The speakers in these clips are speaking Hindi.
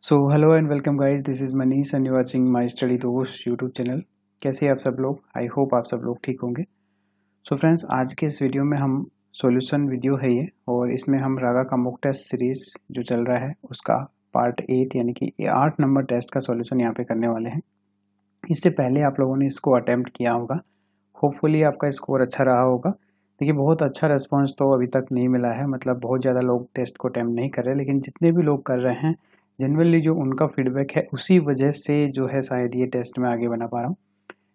So hello and welcome guys, this is Manish and you watching my study दोस्त यूट्यूब चैनल। कैसे हैं आप सब लोग? आई होप आप सब लोग ठीक होंगे। सो फ्रेंड्स, आज के इस वीडियो में हम सॉल्यूशन वीडियो है ये, और इसमें हम रागा का मॉक टेस्ट सीरीज जो चल रहा है उसका पार्ट 8 यानी कि 8 नंबर टेस्ट का सॉल्यूशन यहाँ पे करने वाले हैं। इससे पहले आप लोगों ने इसको अटेम्प्ट किया होगा, होपफुली आपका स्कोर अच्छा रहा होगा। देखिए, बहुत अच्छा रिस्पॉन्स तो अभी तक नहीं मिला है, मतलब बहुत ज़्यादा लोग टेस्ट को अटेम्प्ट नहीं कर रहे, लेकिन जितने भी लोग कर रहे हैं जनरली जो उनका फीडबैक है उसी वजह से जो है शायद ये टेस्ट में आगे बना पा रहा हूँ।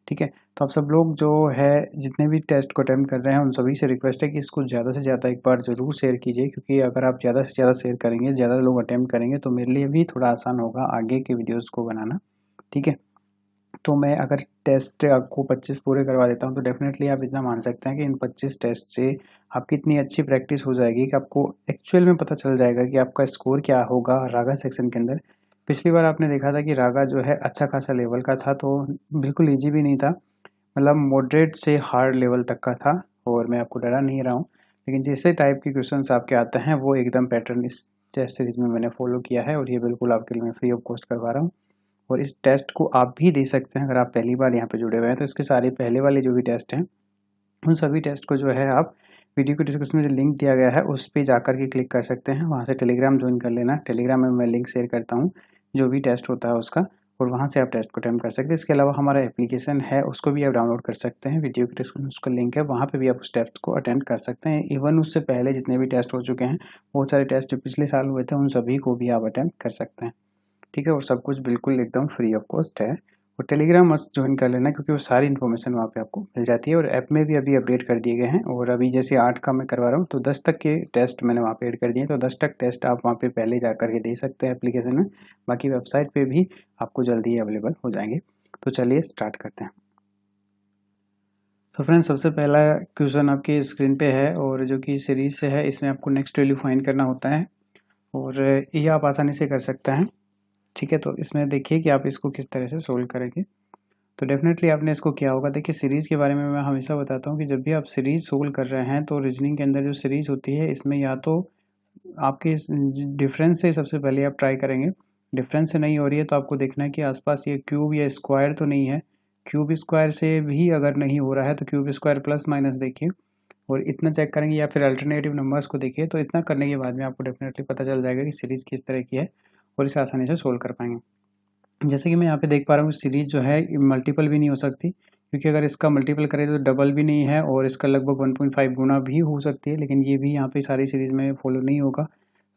ठीक है, तो आप सब लोग जो है जितने भी टेस्ट को अटेम्प्ट कर रहे हैं उन सभी से रिक्वेस्ट है कि इसको ज़्यादा से ज़्यादा एक बार ज़रूर शेयर कीजिए, क्योंकि अगर आप ज़्यादा से ज़्यादा शेयर करेंगे, ज़्यादा लोग अटेम्प्ट करेंगे तो मेरे लिए भी थोड़ा आसान होगा आगे के वीडियोज़ को बनाना। ठीक है, तो मैं अगर टेस्ट आपको 25 पूरे करवा देता हूँ तो डेफिनेटली आप इतना मान सकते हैं कि इन 25 टेस्ट से आपकी इतनी अच्छी प्रैक्टिस हो जाएगी कि आपको एक्चुअल में पता चल जाएगा कि आपका स्कोर क्या होगा रागा सेक्शन के अंदर। पिछली बार आपने देखा था कि रागा जो है अच्छा खासा लेवल का था, तो बिल्कुल ईजी भी नहीं था, मतलब मॉडरेट से हार्ड लेवल तक का था, और मैं आपको डरा नहीं रहा हूँ। लेकिन जैसे टाइप के क्वेश्चंस आपके आते हैं वो एकदम पैटर्न इस टेस्ट सीरीज में मैंने फॉलो किया है, और ये बिल्कुल आपके लिए मैं फ्री ऑफ कॉस्ट करवा रहा हूँ। और इस टेस्ट को आप भी दे सकते हैं अगर आप पहली बार यहाँ पे जुड़े हुए हैं, तो इसके सारे पहले वाले जो भी टेस्ट हैं उन सभी टेस्ट को जो है आप वीडियो के डिस्क्रिप्शन में जो लिंक दिया गया है उस पर जाकर के क्लिक कर सकते हैं। वहाँ से टेलीग्राम ज्वाइन कर लेना, टेलीग्राम में मैं लिंक शेयर करता हूँ जो भी टेस्ट होता है उसका, और वहाँ से आप टेस्ट को अटेम्प्ट कर सकते हैं। इसके अलावा हमारा एप्लीकेशन है, उसको भी आप डाउनलोड कर सकते हैं, वीडियो के डिस्क्रिप्शन में उसका लिंक है, वहाँ पे भी आप उस टेस्ट को अटेम्प्ट कर सकते हैं। इवन उससे पहले जितने भी टेस्ट हो चुके हैं, बहुत सारे टेस्ट जो पिछले साल हुए थे उन सभी को भी आप अटेम्प्ट कर सकते हैं। ठीक है, और सब कुछ बिल्कुल एकदम फ्री ऑफ कॉस्ट है। और टेलीग्राम मस्ट ज्वाइन कर लेना, क्योंकि वो सारी इन्फॉर्मेशन वहाँ पे आपको मिल जाती है, और ऐप में भी अभी अपडेट कर दिए गए हैं। और अभी जैसे 8 का मैं करवा रहा हूँ तो 10 तक के टेस्ट मैंने वहाँ पे ऐड कर दिए हैं, तो 10 तक टेस्ट आप वहाँ पे पहले जा करके दे सकते हैं एप्लीकेशन में। बाकी वेबसाइट पे भी आपको जल्दी ही अवेलेबल हो जाएंगे। तो चलिए स्टार्ट करते हैं। तो फ्रेंड्स, सबसे पहला क्वेश्चन आपकी स्क्रीन पे है, और जो कि सीरीज से है, इसमें आपको नेक्स्ट वैल्यू फाइंड करना होता है, और ये आप आसानी से कर सकते हैं। ठीक है, तो इसमें देखिए कि आप इसको किस तरह से सोल्व करेंगे। तो डेफिनेटली आपने इसको किया होगा। देखिए, सीरीज़ के बारे में मैं हमेशा बताता हूँ कि जब भी आप सीरीज़ सोल्व कर रहे हैं तो रीजनिंग के अंदर जो सीरीज़ होती है इसमें या तो आपके डिफरेंस से सबसे पहले आप ट्राई करेंगे। डिफरेंस से नहीं हो रही है तो आपको देखना है कि आसपास ये क्यूब या स्क्वायर तो नहीं है। क्यूब स्क्वायर से भी अगर नहीं हो रहा है तो क्यूब स्क्वायर प्लस माइनस देखिए, और इतना चेक करेंगे, या फिर अल्टरनेटिव नंबर्स को देखिए। तो इतना करने के बाद में आपको डेफिनेटली पता चल जाएगा कि सीरीज़ किस तरह की है, और इसे आसानी से सोल्व कर पाएंगे। जैसे कि मैं यहाँ पे देख पा रहा हूँ, सीरीज जो है मल्टीपल भी नहीं हो सकती, क्योंकि अगर इसका मल्टीपल करें तो डबल भी नहीं है, और इसका लगभग 1.5 गुना भी हो सकती है, लेकिन ये भी यहाँ पे सारी सीरीज में फॉलो नहीं होगा।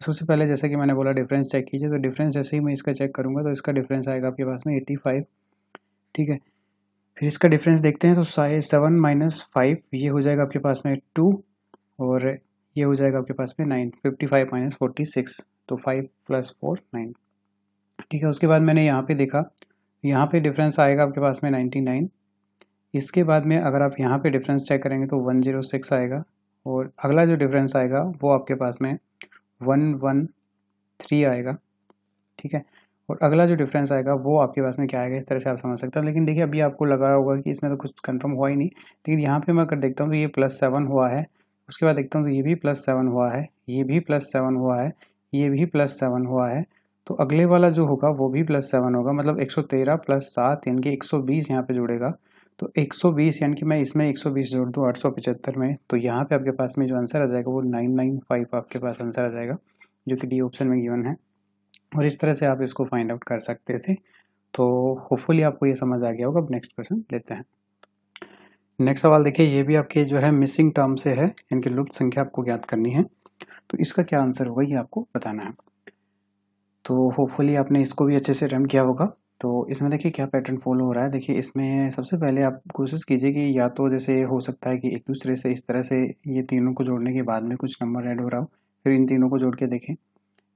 सबसे पहले जैसा कि मैंने बोला डिफरेंस चेक कीजिए, तो डिफरेंस जैसे ही मैं इसका चेक करूँगा तो इसका डिफरेंस आएगा आपके पास में 85। ठीक है, फिर इसका डिफरेंस देखते हैं तो 7 - 5 ये हो जाएगा आपके पास में 2, और ये हो जाएगा आपके पास में 9। 55 - 46, तो 5 + 4 9। ठीक है, उसके बाद मैंने यहाँ पे देखा, यहाँ पे डिफरेंस आएगा आपके पास में 99। इसके बाद में अगर आप यहाँ पे डिफरेंस चेक करेंगे तो 106 आएगा, और अगला जो डिफरेंस आएगा वो आपके पास में 113 आएगा। ठीक है, और अगला जो डिफरेंस आएगा वो आपके पास में क्या आएगा, इस तरह से आप समझ सकते हैं। लेकिन देखिए, अभी आपको लगा होगा कि इसमें तो कुछ कंफर्म हुआ ही नहीं, लेकिन यहाँ पे मैं अगर देखता हूँ तो ये +7 हुआ है। उसके बाद देखता हूँ तो ये भी +7 हुआ है, ये भी +7 हुआ है, ये भी +7 हुआ है। तो अगले वाला जो होगा वो भी +7 होगा, मतलब 113 + 7 यानी कि 120 यहाँ पे जुड़ेगा। तो 120 यानी कि मैं इसमें 120 जोड़ दूँ 875 में, तो यहाँ पे आपके पास में जो आंसर आ जाएगा वो 995 आपके पास आंसर आ जाएगा, जो कि डी ऑप्शन में गिवन है। और इस तरह से आप इसको फाइंड आउट कर सकते थे। तो होपफुली आपको ये समझ आ गया होगा। अब नेक्स्ट क्वेश्चन लेते हैं। नेक्स्ट सवाल देखिए, ये भी आपके जो है मिसिंग टर्म से है, इनकी लुप्त संख्या आपको ज्ञात करनी है। तो इसका क्या आंसर होगा ये आपको बताना है। तो होपफुली आपने इसको भी अच्छे से रन किया होगा। तो इसमें देखिए क्या पैटर्न फॉलो हो रहा है। देखिए, इसमें सबसे पहले आप कोशिश कीजिए कि या तो जैसे हो सकता है कि एक दूसरे से इस तरह से ये तीनों को जोड़ने के बाद में कुछ नंबर ऐड हो रहा हो, फिर इन तीनों को जोड़ के देखें,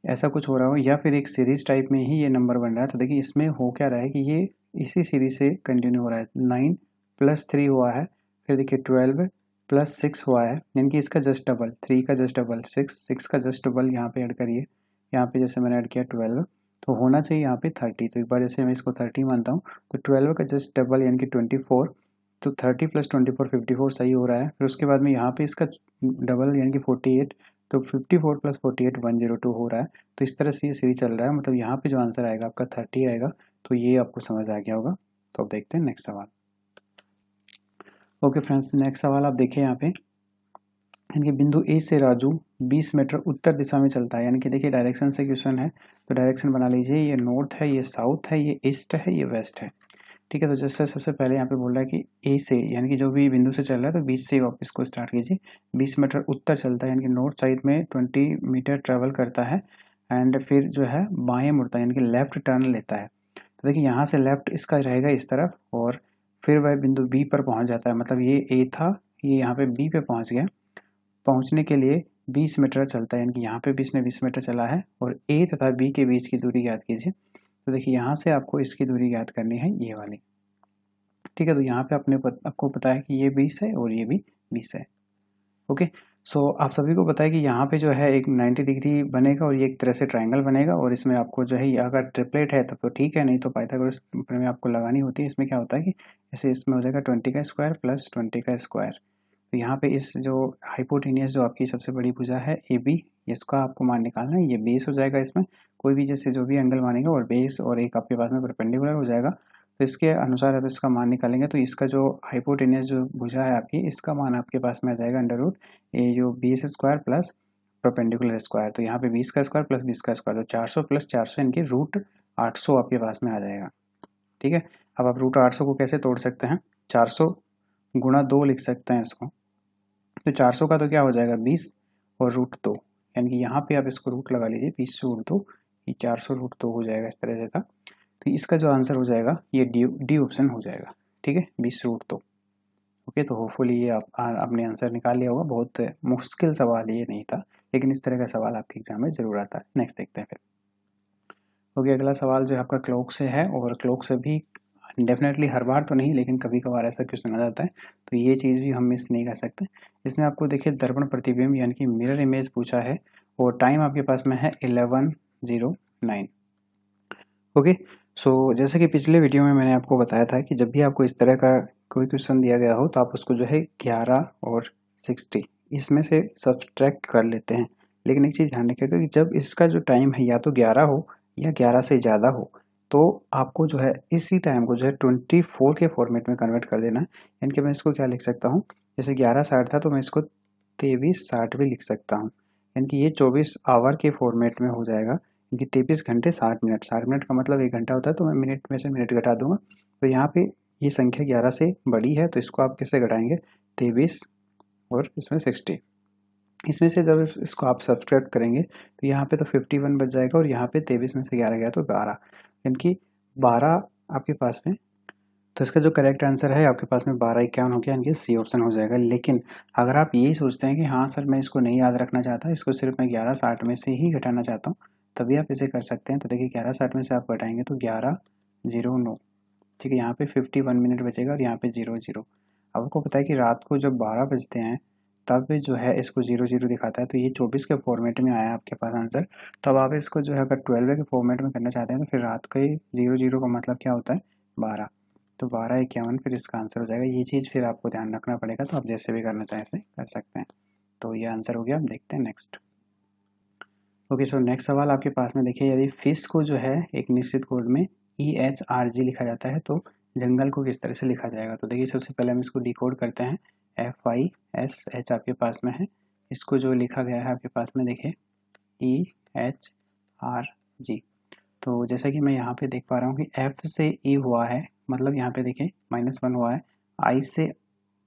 ऐसा कुछ हो रहा हो, या फिर एक सीरीज टाइप में ही ये नंबर बन रहा है। तो देखिए, इसमें हो क्या रहा है कि ये इसी सीरीज से कंटिन्यू हो रहा है। 9 + 3 हुआ है, फिर देखिए 12 + 6 हुआ है, यानी कि इसका जस्ट डबल, 3 का जस्ट डबल 6 का जस्ट डबल यहाँ पे ऐड करिए। यहाँ पे जैसे मैंने ऐड किया 12, तो होना चाहिए यहाँ पे 30। तो एक बार जैसे मैं इसको 30 मानता हूँ, तो 12 का जस्ट डबल यानी कि 24, तो 30 + 24 54 सही हो रहा है। फिर उसके बाद में यहाँ पे इसका डबल यानी कि 48, तो 54 + 48 102 हो रहा है। तो इस तरह से ये सीरीज चल रहा है, मतलब यहाँ पे जो आंसर आएगा आपका 30 आएगा। तो ये आपको समझ आ गया होगा। तो अब देखते हैं नेक्स्ट सवाल। ओके फ्रेंड्स, नेक्स्ट सवाल आप देखिए यहाँ पे, यानी कि बिंदु ए से राजू 20 मीटर उत्तर दिशा में चलता है। यानी कि देखिए डायरेक्शन से क्वेश्चन है, तो डायरेक्शन बना लीजिए। ये नॉर्थ है, ये साउथ है, ये ईस्ट है, ये वेस्ट है। ठीक है, तो जैसे सबसे पहले यहाँ पे बोल रहा है कि ए से, यानी कि जो भी बिंदु से चल रहा है, तो 20 से वापस को स्टार्ट कीजिए। 20 मीटर उत्तर चलता है, यानी कि नॉर्थ साइड में 20 मीटर ट्रेवल करता है, एंड फिर जो है बाएं मुड़ता है, यानी कि लेफ्ट टर्न लेता है। तो देखिए यहाँ से लेफ्ट इसका रहेगा इस तरफ, और फिर वह बिंदु बी पर पहुंच जाता है। मतलब ये ए था, ये यहाँ पे बी पे पहुंच गया। पहुंचने के लिए 20 मीटर चलता है, यानी कि यहाँ पे भी इसने 20 मीटर चला है, और ए तथा बी के बीच की दूरी ज्ञात कीजिए। तो देखिए यहाँ से आपको इसकी दूरी ज्ञात करनी है, ये वाली। ठीक है, तो यहाँ पे आपको पता है कि ये 20 है और ये भी 20 है। ओके, सो आप सभी को पता है कि यहाँ पे जो है एक 90 डिग्री बनेगा, और ये एक तरह से ट्रायंगल बनेगा, और इसमें आपको जो है, ये अगर ट्रिपलेट है तब तो ठीक है, नहीं तो पाइथागोरस में आपको लगानी होती है। इसमें क्या होता है कि जैसे इसमें हो जाएगा 20 का स्क्वायर प्लस 20 का स्क्वायर। तो यहाँ पे इस जो हाइपोटेनियस जो आपकी सबसे बड़ी भुजा है ए बी, इसका आपको मान निकालना है। ये बेस हो जाएगा, इसमें कोई भी जैसे जो भी एंगल मानेगा, और बेस और एक आपके पास में परपेंडिकुलर हो जाएगा। तो इसके अनुसार आप इसका मान निकालेंगे, तो इसका जो हाइपोटेनियस जो भुजा है आपकी, इसका मान आपके पास में आ जाएगा अंडर रूट ये जो 20 स्क्वायर प्लस परपेंडिकुलर स्क्वायर। तो यहाँ पे 20 का स्क्वायर प्लस 20 का स्क्वायर, तो 400 प्लस 400 इनके रूट 800 आपके पास में आ जाएगा। ठीक है, अब आप रूट 800 को कैसे तोड़ सकते हैं, 400 गुणा 2 लिख सकते हैं इसको। तो 400 का तो क्या हो जाएगा 20 और रूट 2, यानी कि यहाँ पे आप इसको रूट लगा लीजिए, 20 से रूट 2, ये 400 रूट 2 हो जाएगा, इस तरह से था। तो इसका जो आंसर हो जाएगा ये डी ऑप्शन हो जाएगा। ठीक है, 20 रूट 2। ओके, तो होपफुली ये आपने आंसर निकाल लिया होगा। बहुत मुश्किल सवाल ये नहीं था, लेकिन इस तरह का सवाल आपके एग्जाम में जरूर आता है। नेक्स्ट देखते हैं फिर। ओके, अगला सवाल जो है आपका क्लॉक से है, और क्लॉक से भी डेफिनेटली हर बार तो नहीं, लेकिन कभी कभार ऐसा क्वेश्चन आ जाता है, तो ये चीज़ भी हम मिस नहीं कर सकते। इसमें आपको देखिए दर्पण प्रतिबिंब यानी कि मिरर इमेज पूछा है, और टाइम आपके पास में है 11:09। ओके, सो जैसे कि पिछले वीडियो में मैंने आपको बताया था कि जब भी आपको इस तरह का कोई क्वेश्चन दिया गया हो, तो आप उसको जो है 11 और 60 इसमें से सब्सट्रैक्ट कर लेते हैं। लेकिन एक चीज़ ध्यान रखिएगा कि जब इसका जो टाइम है या तो 11 हो या 11 से ज़्यादा हो, तो आपको जो है इसी टाइम को जो है 24 के फॉर्मेट में कन्वर्ट कर देना है। यानी कि मैं इसको क्या लिख सकता हूँ, जैसे 11:60 था, तो मैं इसको 23:60 भी लिख सकता हूँ। यानी कि ये 24 आवर के फॉर्मेट में हो जाएगा, क्योंकि 23 घंटे 60 मिनट, 60 मिनट का मतलब 1 घंटा होता है, तो मैं मिनट में से मिनट घटा दूंगा। तो यहाँ पे ये संख्या 11 से बड़ी है, तो इसको आप किससे घटाएंगे, 23 और इसमें 60। इसमें से जब इसको आप सब्सट्रैक्ट करेंगे, तो यहाँ पे तो 51 बच जाएगा, और यहाँ पे 23 में से 11 गया तो 12, यानी कि 12 आपके पास में। तो इसका जो करेक्ट आंसर है आपके पास में 12:51 हो गया, यानी कि सी ऑप्शन हो जाएगा। लेकिन अगर आप यही सोचते हैं कि हाँ सर मैं इसको नहीं याद रखना चाहता, इसको सिर्फ मैं 11:60 में से ही घटाना चाहता हूँ, तभी आप इसे कर सकते हैं। तो देखिए 11:60 में से आप घटाएंगे तो 11:09। ठीक है, यहाँ पे 51 मिनट बचेगा, और यहाँ पे 00। अब आपको पता है कि रात को जब 12 बजते हैं, तब जो है इसको 00 दिखाता है, तो ये 24 के फॉर्मेट में आया आपके पास आंसर। तब आप इसको जो है अगर 12 के फॉर्मेट में करना चाहते हैं, तो फिर रात का ही 00 का मतलब क्या होता है, 12। तो 12:51 फिर इसका आंसर हो जाएगा। ये चीज़ फिर आपको ध्यान रखना पड़ेगा, तो आप जैसे भी करना चाहें ऐसे कर सकते हैं। तो ये आंसर हो गया। हम देखते हैं नेक्स्ट। ओके, सो नेक्स्ट सवाल आपके पास में देखिए, यदि फिश को जो है एक निश्चित कोड में EHRG लिखा जाता है, तो जंगल को किस तरह से लिखा जाएगा। तो देखिए सबसे पहले हम इसको डिकोड करते हैं। FISH आपके पास में है, इसको जो लिखा गया है आपके पास में देखिए EHRG। तो जैसा कि मैं यहाँ पे देख पा रहा हूँ कि F से E हुआ है, मतलब यहाँ पे देखिए -1 हुआ है, I से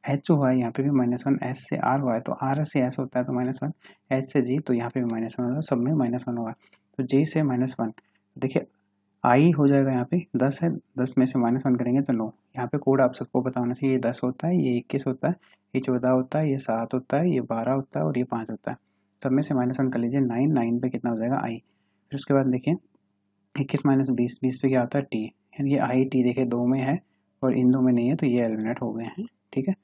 H हुआ है, यहाँ पे भी -1, S से R हुआ है, तो R से S होता है तो -1, H से G, तो यहाँ पे भी -1 होगा, सब में -1 हुआ है, तो J से -1। देखिए I हो जाएगा यहाँ पे 10 है, 10 में से -1 करेंगे तो 9। यहाँ पे कोड आप सबको पता होना चाहिए, ये 10 होता है, ये 21 होता है, ये 14 होता है, ये 7 होता है, ये 12 होता है, और ये 5 होता है। सब में से -1 कर लीजिए, 9 पे कितना हो जाएगा I। फिर उसके बाद देखिए 21 - 20, 20 पे क्या होता है T, यानी ये IT देखिए 2 में है और इन 2 में नहीं है, तो ये एलिमिनेट हो गए हैं। ठीक है,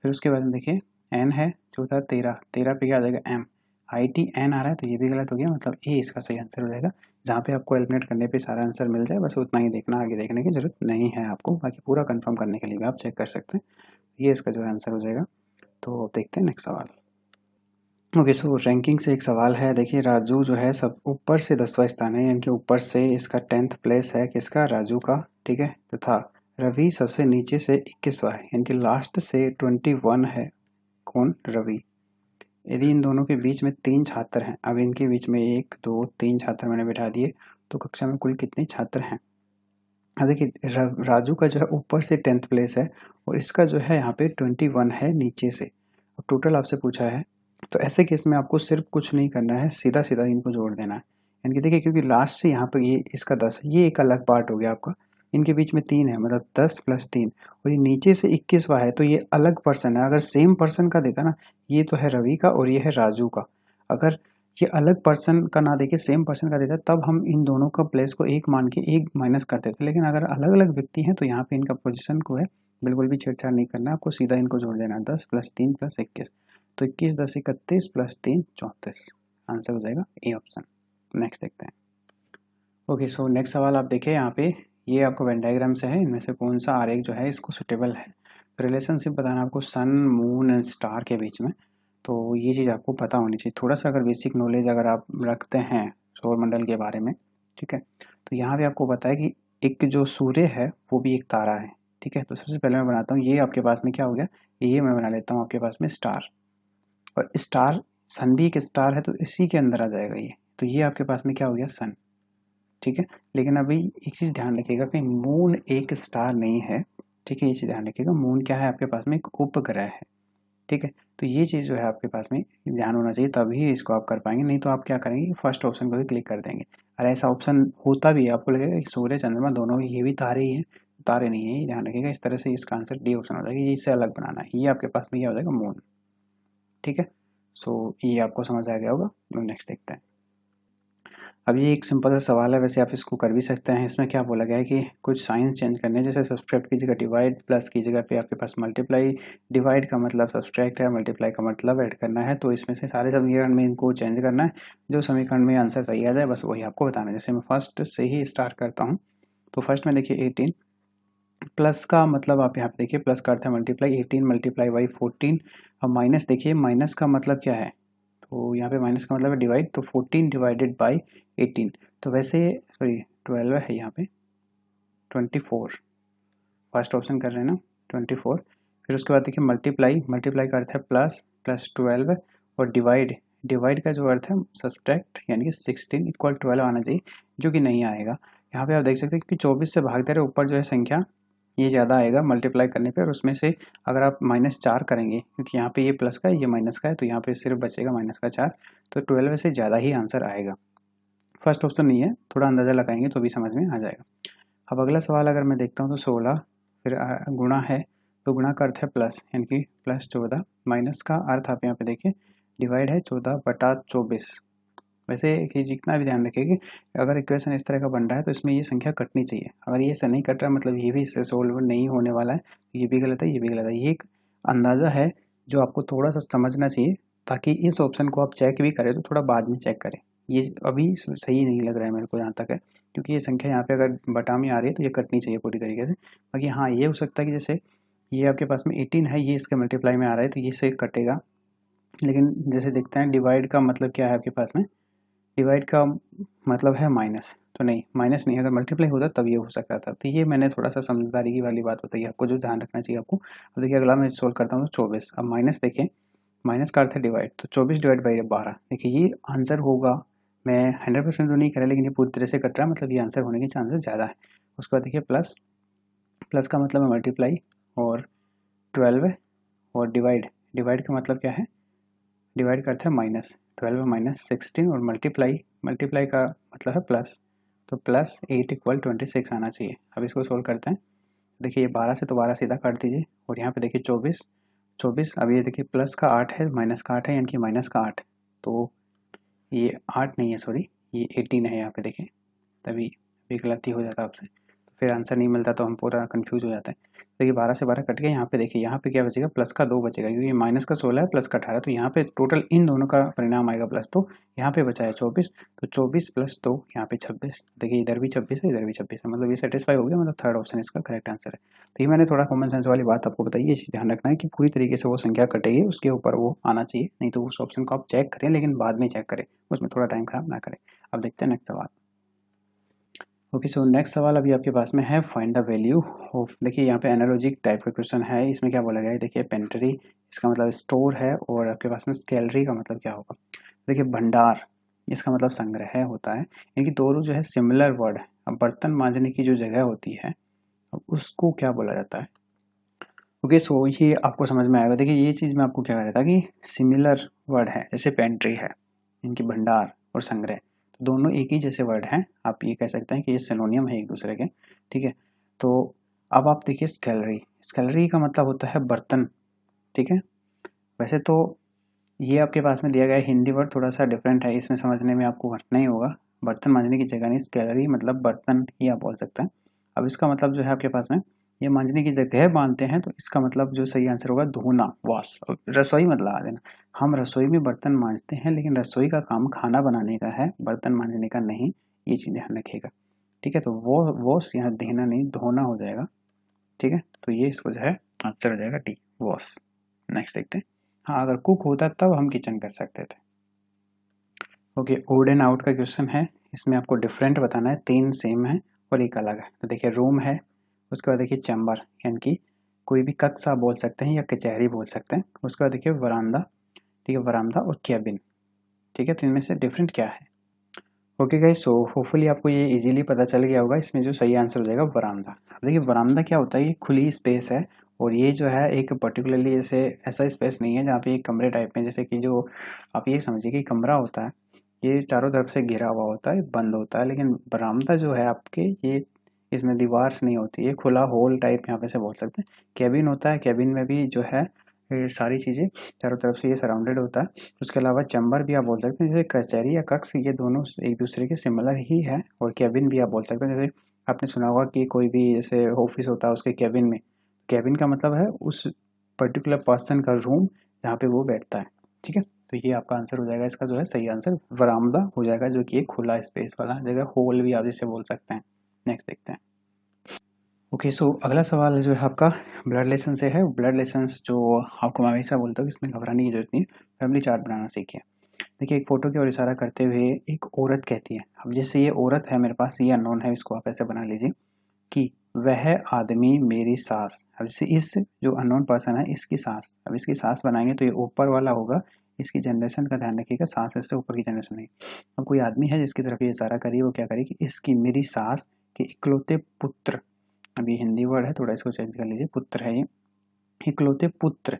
फिर उसके बाद में देखिए N है, चौथा 13, 13 पे क्या आ जाएगा M। IT N आ रहा है, तो ये भी गलत हो गया, मतलब A इसका सही आंसर हो जाएगा। जहाँ पे आपको एलिमिनेट करने पे सारा आंसर मिल जाए, बस उतना ही देखना, आगे देखने की जरूरत नहीं है आपको। बाकी पूरा कंफर्म करने के लिए भी आप चेक कर सकते हैं। ये इसका जो आंसर हो जाएगा। तो देखते हैं नेक्स्ट सवाल। ओके, सो रैंकिंग से एक सवाल है। देखिए राजू जो है सब ऊपर से 10वां स्थान है, यानी कि ऊपर से इसका 10th प्लेस है किसका, राजू का। ठीक है, तथा रवि सबसे नीचे से 21वां है, यानी कि लास्ट से 21 है। कौन, रवि। यदि इन दोनों के बीच में 3 छात्र हैं, अब इनके बीच में 1 2 3 छात्र मैंने बिठा दिए, तो कक्षा में कुल कितने छात्र हैं। अब देखिए राजू का जो है ऊपर से 10th प्लेस है और इसका जो है यहाँ पे 21 है नीचे से। अब टोटल आपसे पूछा है, तो ऐसे केस में आपको सिर्फ कुछ नहीं करना है, सीधा सीधा इनको जोड़ देना है। यानी कि देखिए क्योंकि लास्ट से यहाँ पर ये इसका 10 है, ये एक अलग पार्ट हो गया आपका। इनके बीच में 3 है, मतलब 10 + 3, और ये नीचे से 21वां है, तो ये अलग पर्सन है। अगर सेम पर्सन का देता ना, ये तो है रवि का और ये है राजू का। अगर ये अलग पर्सन का ना देके सेम पर्सन का देता तब हम इन दोनों का प्लेस को एक मान के एक माइनस करते थे, लेकिन अगर अलग अलग व्यक्ति हैं तो यहाँ पे इनका पोजीशन को है बिल्कुल भी छेड़छाड़ नहीं करना, आपको सीधा इनको जोड़ देना है। 10 + 3 + 21, तो 21 10 31 + 3 34, आंसर हो जाएगा ए ऑप्शन। नेक्स्ट देखते हैं। ओके, सो नेक्स्ट सवाल आप देखिए यहाँ पे, ये आपको वेन डायग्राम से है, इनमें से कौन सा आरेख जो है इसको सुटेबल है। रिलेशनशिप बताना आपको सन मून एंड स्टार के बीच में, तो ये चीज़ आपको पता होनी चाहिए। थोड़ा सा अगर बेसिक नॉलेज अगर आप रखते हैं सौर मंडल के बारे में, ठीक है, तो यहाँ पे आपको पता है कि एक जो सूर्य है वो भी एक तारा है। ठीक है, तो सबसे पहले मैं बनाता हूँ, ये आपके पास में क्या हो गया, ये मैं बना लेता हूँ आपके पास में स्टार। और स्टार, सन भी एक स्टार है, तो इसी के अंदर आ जाएगा ये, तो ये आपके पास में क्या हो गया, सन। ठीक है, लेकिन अभी एक चीज़ ध्यान रखिएगा कि मून एक स्टार नहीं है। ठीक है, ये चीज़ ध्यान रखिएगा, मून क्या है आपके पास में, एक उपग्रह है। ठीक है, तो ये चीज़ जो है आपके पास में ध्यान होना चाहिए, तभी इसको आप कर पाएंगे, नहीं तो आप क्या करेंगे, फर्स्ट ऑप्शन को भी क्लिक कर देंगे। और ऐसा ऑप्शन होता भी है, आपको लगेगा कि सूर्य चंद्रमा दोनों ही ये भी तारे ही हैं, तारे नहीं है, ये ध्यान रखिएगा। इस तरह से इसका आंसर डी ऑप्शन हो जाएगा, ये इससे अलग बनाना है, ये आपके पास में क्या हो जाएगा, मून। ठीक है, सो ये आपको समझ आ गया होगा। नेक्स्ट देखते हैं। अब ये एक सिंपल सा सवाल है, वैसे आप इसको कर भी सकते हैं। इसमें क्या बोला गया है कि कुछ साइंस चेंज करने, जैसे सब्सट्रैक्ट की जगह डिवाइड, प्लस की जगह पे आपके पास मल्टीप्लाई। डिवाइड का मतलब सब्सट्रैक्ट है, मल्टीप्लाई का मतलब ऐड करना है, तो इसमें से सारे समीकरण में इनको चेंज करना है। जो समीकरण में आंसर सही आ जाए बस वही आपको बताना है। जैसे मैं फर्स्ट से ही स्टार्ट करता हूँ, तो फर्स्ट में देखिए 18, प्लस का मतलब आप यहाँ पे देखिए, प्लस का अर्थ है मल्टीप्लाई, 18 × 14। अब माइनस देखिए, माइनस का मतलब क्या है, तो यहाँ पे माइनस का मतलब है डिवाइड, तो 14 / 18, तो वैसे सॉरी 12 है यहाँ पे, 24 फर्स्ट ऑप्शन कर रहे हैं ना, 24। फिर उसके बाद देखिए मल्टीप्लाई, मल्टीप्लाई का अर्थ है प्लस, प्लस 12, और डिवाइड, डिवाइड का जो अर्थ है सब्सट्रैक्ट, यानी कि 16 = 12 आना चाहिए, जो कि नहीं आएगा। यहाँ पे आप देख सकते हैं कि 24 से भाग दे रहे ऊपर जो है संख्या, ये ज़्यादा आएगा मल्टीप्लाई करने पे, और उसमें से अगर आप -4 करेंगे, क्योंकि यहाँ पे ये प्लस का है ये माइनस का है, तो यहाँ पे सिर्फ बचेगा -4, तो 12 से ज़्यादा ही आंसर आएगा। फर्स्ट ऑप्शन नहीं है, थोड़ा अंदाज़ा लगाएंगे तो भी समझ में आ जाएगा। अब अगला सवाल अगर मैं देखता हूँ तो 16, फिर गुणा है, तो गुणा का अर्थ है प्लस, यानी कि +14, माइनस का अर्थ आप यहाँ पे देखिए डिवाइड है 14/24। वैसे कि जितना भी ध्यान रखिए कि अगर इक्वेशन इस तरह का बन रहा है तो इसमें ये संख्या कटनी चाहिए। अगर ये से नहीं कट रहा मतलब ये भी इससे सोल्व नहीं होने वाला है, ये भी गलत है, ये भी गलत है। ये एक अंदाज़ा है जो आपको थोड़ा सा समझना चाहिए, ताकि इस ऑप्शन को आप चेक भी करें तो थोड़ा बाद में चेक करें। ये अभी सही नहीं लग रहा है मेरे को जहाँ तक है, क्योंकि ये संख्या यहाँ पे अगर बटा में आ रही है तो ये कटनी चाहिए पूरी तरीके से। बाकी हाँ, ये हो सकता है कि जैसे ये आपके पास में 18 है, ये इसके मल्टीप्लाई में आ रहा है तो ये से कटेगा। लेकिन जैसे देखते हैं डिवाइड का मतलब क्या है आपके पास में, डिवाइड का मतलब है माइनस, तो नहीं माइनस नहीं, अगर मल्टीप्लाई होता तब ये हो सकता था। तो ये मैंने थोड़ा सा समझदारी की वाली बात बताई आपको, जो ध्यान रखना चाहिए आपको। अब देखिए अगला मैं सोल्व करता हूँ तो 24, अब माइनस देखिए, माइनस का अर्थ है डिवाइड, तो 24 / 12, देखिए ये आंसर होगा। मैं 100% तो नहीं करा, लेकिन ये पूरी तरह से कट रहा है, मतलब ये आंसर होने के चांसेस ज़्यादा है। उसके बाद देखिए प्लस, प्लस का मतलब है मल्टीप्लाई, और 12, और डिवाइड, डिवाइड का मतलब क्या है, डिवाइड का अर्थ है माइनस, 12 - 16, और मल्टीप्लाई, मल्टीप्लाई का मतलब है प्लस, तो +8 = 26 आना चाहिए। अब इसको सोल्व करते हैं। देखिए ये 12 से तो 12 सीधा काट दीजिए, और यहाँ पे देखिए 24, 24, अब ये देखिए प्लस का 8 है, माइनस का 8 है, यानी कि माइनस का 8, तो ये 8 नहीं है, सॉरी ये 18 है यहाँ पे देखिए, तभी भी गलती हो जाता है आपसे, तो फिर आंसर नहीं मिलता तो हम पूरा कन्फ्यूज हो जाते हैं। देखिए 12 से 12 कट गया, यहाँ पे देखिए यहाँ पे क्या बचेगा, प्लस का 2 बचेगा, क्योंकि माइनस का 16 है प्लस का 18, तो यहाँ पे टोटल इन दोनों का परिणाम आएगा प्लस, तो यहाँ पे बचा है 24, तो 24 प्लस 2 यहाँ पे 26। देखिए इधर भी 26 है, इधर भी 26 है, मतलब ये सेटिस्फाई हो गया, मतलब थर्ड ऑप्शन इसका करेक्ट आंसर है। तो ये मैंने थोड़ा कॉमन सेंस वाली बात आपको बताई, ये चीज़ ध्यान रखना है कि पूरी तरीके से वो संख्या कटेगी उसके ऊपर वो आना चाहिए, नहीं तो उस ऑप्शन को आप चेक करें लेकिन बाद में चेक करें, उसमें थोड़ा टाइम खराब ना करें। अब देखते हैं नेक्स्ट सवाल। ओके, सो नेक्स्ट सवाल अभी आपके पास में है, फाइंड द वैल्यू ऑफ। देखिए यहाँ पे एनालॉजिक टाइप का क्वेश्चन है, इसमें क्या बोला गया है, देखिए पेंट्री इसका मतलब स्टोर है, और आपके पास में स्केलरी का मतलब क्या होगा। देखिए भंडार इसका मतलब संग्रह होता है, इनकी दोनों जो है सिमिलर वर्ड है। अब बर्तन मांजने की जो जगह होती है अब उसको क्या बोला जाता है। ओके, सो ये आपको समझ में आएगा। देखिए ये चीज़ मैं आपको क्या कह रहा था कि सिमिलर वर्ड है, जैसे पेंट्री है, इनकी भंडार और संग्रह, तो दोनों एक ही जैसे वर्ड हैं, आप ये कह सकते हैं कि ये सिनोनियम है एक दूसरे के, ठीक है। तो अब आप देखिए स्केलरी, स्केलरी का मतलब होता है बर्तन, ठीक है। वैसे तो ये आपके पास में दिया गया हिंदी वर्ड थोड़ा सा डिफरेंट है, इसमें समझने में आपको घटना ही होगा। बर्तन मांजने की जगह नहीं, स्केलरी मतलब बर्तन ही आप बोल सकते हैं। अब इसका मतलब जो है आपके पास में, ये मांजने की जगह बांधते हैं, तो इसका मतलब जो सही आंसर होगा धोना, वॉश। रसोई मत लगा देना, हम रसोई में बर्तन मांजते हैं, लेकिन रसोई का काम खाना बनाने का है, बर्तन मांजने का नहीं, ये चीज़ ध्यान रखिएगा, ठीक है। तो वो वॉश यहाँ देना नहीं, धोना हो जाएगा, ठीक है। तो ये इसको जो है आंसर हो जाएगा डी, वॉश। नेक्स्ट देखते हैं। हाँ, अगर कुक होता तब हम किचन कर सकते थे। ओके, ओड एंड आउट का क्वेश्चन है, इसमें आपको डिफरेंट बताना है, 3 सेम है और एक अलग है। तो देखिए रूम है, उसके बाद देखिए चैम्बर, यानी कि कोई भी कक्ष आप बोल सकते हैं या कचहरी बोल सकते हैं। उसके बाद देखिए वरांदा, ठीक है, वरांदा और कैबिन, ठीक है। तो इनमें से डिफरेंट क्या है। ओके गाइस, सो होपफुली आपको ये इजीली पता चल गया होगा, इसमें जो सही आंसर हो जाएगा वरांदा। अब देखिए वरांदा क्या होता है, ये खुली स्पेस है, और ये जो है एक पर्टिकुलरली जैसे ऐसा स्पेस नहीं है जहाँ पे एक कमरे टाइप में, जैसे कि जो आप ये समझिए कि कमरा होता है, ये चारों तरफ से घिरा हुआ होता है, बंद होता है, लेकिन बरामदा जो है आपके, ये इसमें दीवार से नहीं होती, ये खुला होल टाइप यहाँ पे से बोल सकते हैं। कैबिन होता है, कैबिन में भी जो है ये सारी चीज़ें चारों तरफ से ये सराउंडेड होता है। उसके अलावा चैम्बर भी आप बोल सकते हैं, जैसे कचहरी या कक्ष, ये दोनों एक दूसरे के सिमिलर ही है। और कैबिन भी आप बोल सकते हैं, जैसे आपने सुना होगा कि कोई भी जैसे ऑफिस होता है उसके कैबिन में, कैबिन का मतलब है उस पर्टिकुलर पर्सन का रूम जहाँ पे वो बैठता है, ठीक है। तो ये आपका आंसर हो जाएगा, इसका जो है सही आंसर वरामदा हो जाएगा, जो कि एक खुला स्पेस वाला जगह, होल भी आप इसे बोल सकते हैं। नेक्स्ट देखते हैं। ओके, सो अगला सवाल जो है आपका ब्लड रिलेशन से है। ब्लड रिलेशंस जो आपको मैं हमेशा बोलता हूँ कि इसमें घबराने की जरूरत नहीं है, फैमिली चार्ट बनाना सीखिए। देखिए एक फोटो की ओर इशारा करते हुए एक औरत कहती है, अब जैसे ये औरत है मेरे पास, ये अननोन है, इसको आप ऐसे बना लीजिए कि वह आदमी मेरी सास। अब जैसे इस जो अननोन पर्सन है इसकी सास, अब इसकी सास बनाएंगे तो ये ऊपर वाला होगा, इसकी जनरेशन का ध्यान रखिएगा, सास इससे ऊपर की जनरेशन नहीं। अब कोई आदमी है जिसकी तरफ ये इशारा करिए, वो क्या करिए कि इसकी मेरी सास के इकलौते पुत्र, अभी हिंदी वर्ड है थोड़ा इसको चेंज कर लीजिए, पुत्र है ये, इकलौते पुत्र।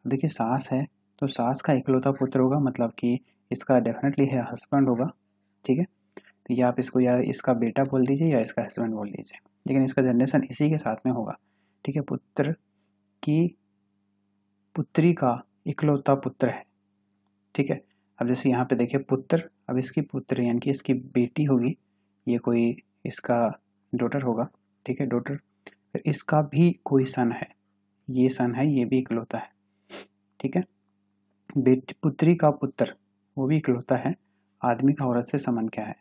देखिए सास है, तो सास का इकलौता पुत्र होगा, मतलब कि इसका डेफिनेटली है हस्बैंड होगा, ठीक है। तो या आप इसको या इसका बेटा बोल दीजिए या इसका हस्बैंड बोल दीजिए, लेकिन इसका जनरेशन इसी के साथ में होगा, ठीक है। पुत्र की पुत्री का इकलौता पुत्र है, ठीक है। अब जैसे यहाँ पे देखिए पुत्र, अब इसकी पुत्र यानी कि इसकी बेटी होगी, ये कोई इसका डॉटर होगा, ठीक है, डॉटर। फिर इसका भी कोई सन है, ये सन है, ये भी इकलौता है, ठीक है। बेटी पुत्री का पुत्र, वो भी इकलौता है, आदमी का औरत से संबंध क्या है।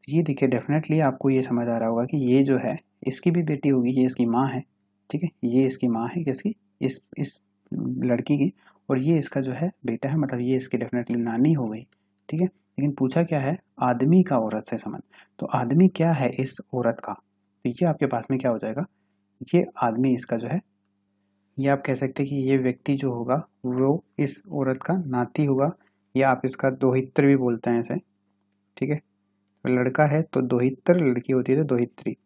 ये देखिए डेफिनेटली आपको ये समझ आ रहा होगा कि ये जो है इसकी भी बेटी होगी, ये इसकी माँ है, ठीक है, ये इसकी माँ है किसकी, इस लड़की की, और ये इसका जो है बेटा है, मतलब ये इसकी डेफिनेटली नानी हो गई, ठीक है। लेकिन पूछा क्या है, आदमी का औरत से संबंध, तो आदमी क्या है इस औरत का, तो ये आपके पास में क्या हो जाएगा, ये आदमी इसका जो है, ये आप कह सकते हैं कि ये व्यक्ति जो होगा वो इस औरत का नाती होगा, या आप इसका दोहित्र भी बोलते हैं इसे, ठीक है। लड़का है तो दोहित्र, लड़की होती है तो दोहित्री,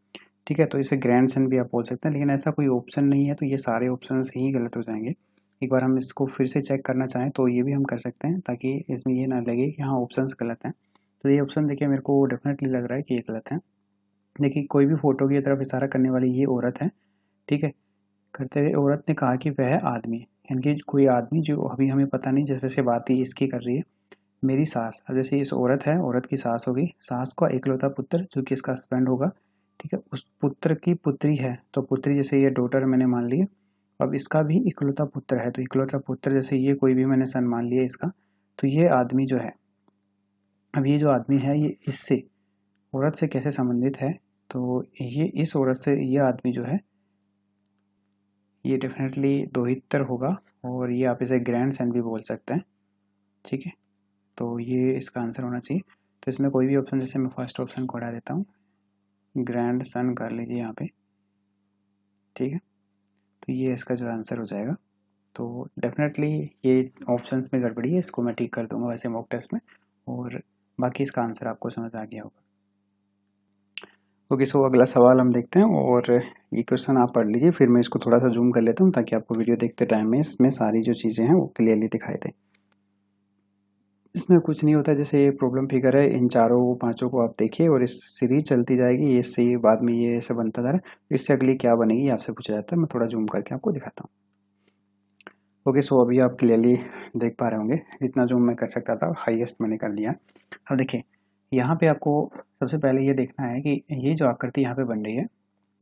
ठीक है। तो इसे ग्रैंड सन भी आप बोल सकते हैं, लेकिन ऐसा कोई ऑप्शन नहीं है, तो ये सारे ऑप्शन ही गलत हो जाएंगे। एक बार हम इसको फिर से चेक करना चाहें तो ये भी हम कर सकते हैं, ताकि इसमें ये ना लगे कि हाँ ऑप्शंस गलत हैं। तो ये ऑप्शन देखिए मेरे को डेफिनेटली लग रहा है कि ये गलत है। देखिए कोई भी फोटो की तरफ इशारा करने वाली ये औरत है, ठीक है। करते हुए औरत ने कहा कि वह आदमी, यानी कि कोई आदमी जो अभी हमें पता नहीं, जैसे से बात ही इसकी कर रही है, मेरी सास। अब जैसे इस औरत है, औरत की सास होगी, सास का इकलौता पुत्र जो कि इसका हस्बैंड होगा, ठीक है, उस पुत्र की पुत्री है, तो पुत्री जैसे ये डॉटर मैंने मान लिया। अब इसका भी इकलौता पुत्र है, तो इकलौता पुत्र जैसे ये कोई भी मैंने सन मान लिया इसका, तो ये आदमी जो है, अब ये जो आदमी है ये इससे औरत से कैसे संबंधित है, तो ये इस औरत से ये आदमी जो है ये डेफिनेटली दोहितर होगा, और ये आप इसे ग्रैंड सन भी बोल सकते हैं। ठीक है, तो ये इसका आंसर होना चाहिए। तो इसमें कोई भी ऑप्शन, जैसे मैं फर्स्ट ऑप्शन को हटा देता हूँ, ग्रैंड सन कर लीजिए यहाँ पे। ठीक है, तो ये इसका जो आंसर हो जाएगा। तो डेफिनेटली ये ऑप्शंस में गड़बड़ी है, इसको मैं ठीक कर दूंगा वैसे मॉक टेस्ट में, और बाकी इसका आंसर आपको समझ आ गया होगा। ओके, सो अगला सवाल हम देखते हैं, और ये क्वेश्चन आप पढ़ लीजिए, फिर मैं इसको थोड़ा सा जूम कर लेता हूँ ताकि आपको वीडियो देखते टाइम में इसमें सारी जो चीज़ें हैं वो क्लियरली दिखाई दें। इसमें कुछ नहीं होता, जैसे ये प्रॉब्लम फिगर है, इन चारों पांचों को आप देखिए और इस सीरीज चलती जाएगी, ये इससे ये बाद में ये ऐसे बनता जा रहा है, इससे अगली क्या बनेगी आपसे पूछा जाता है। मैं थोड़ा जूम करके आपको दिखाता हूँ। ओके, सो अभी आप क्लियरली देख पा रहे होंगे, जितना जूम मैं कर सकता था हाईएस्ट मैंने कर दिया। अब देखिए यहाँ पे आपको सबसे पहले ये देखना है कि ये जो आकृति यहाँ पे बन रही है,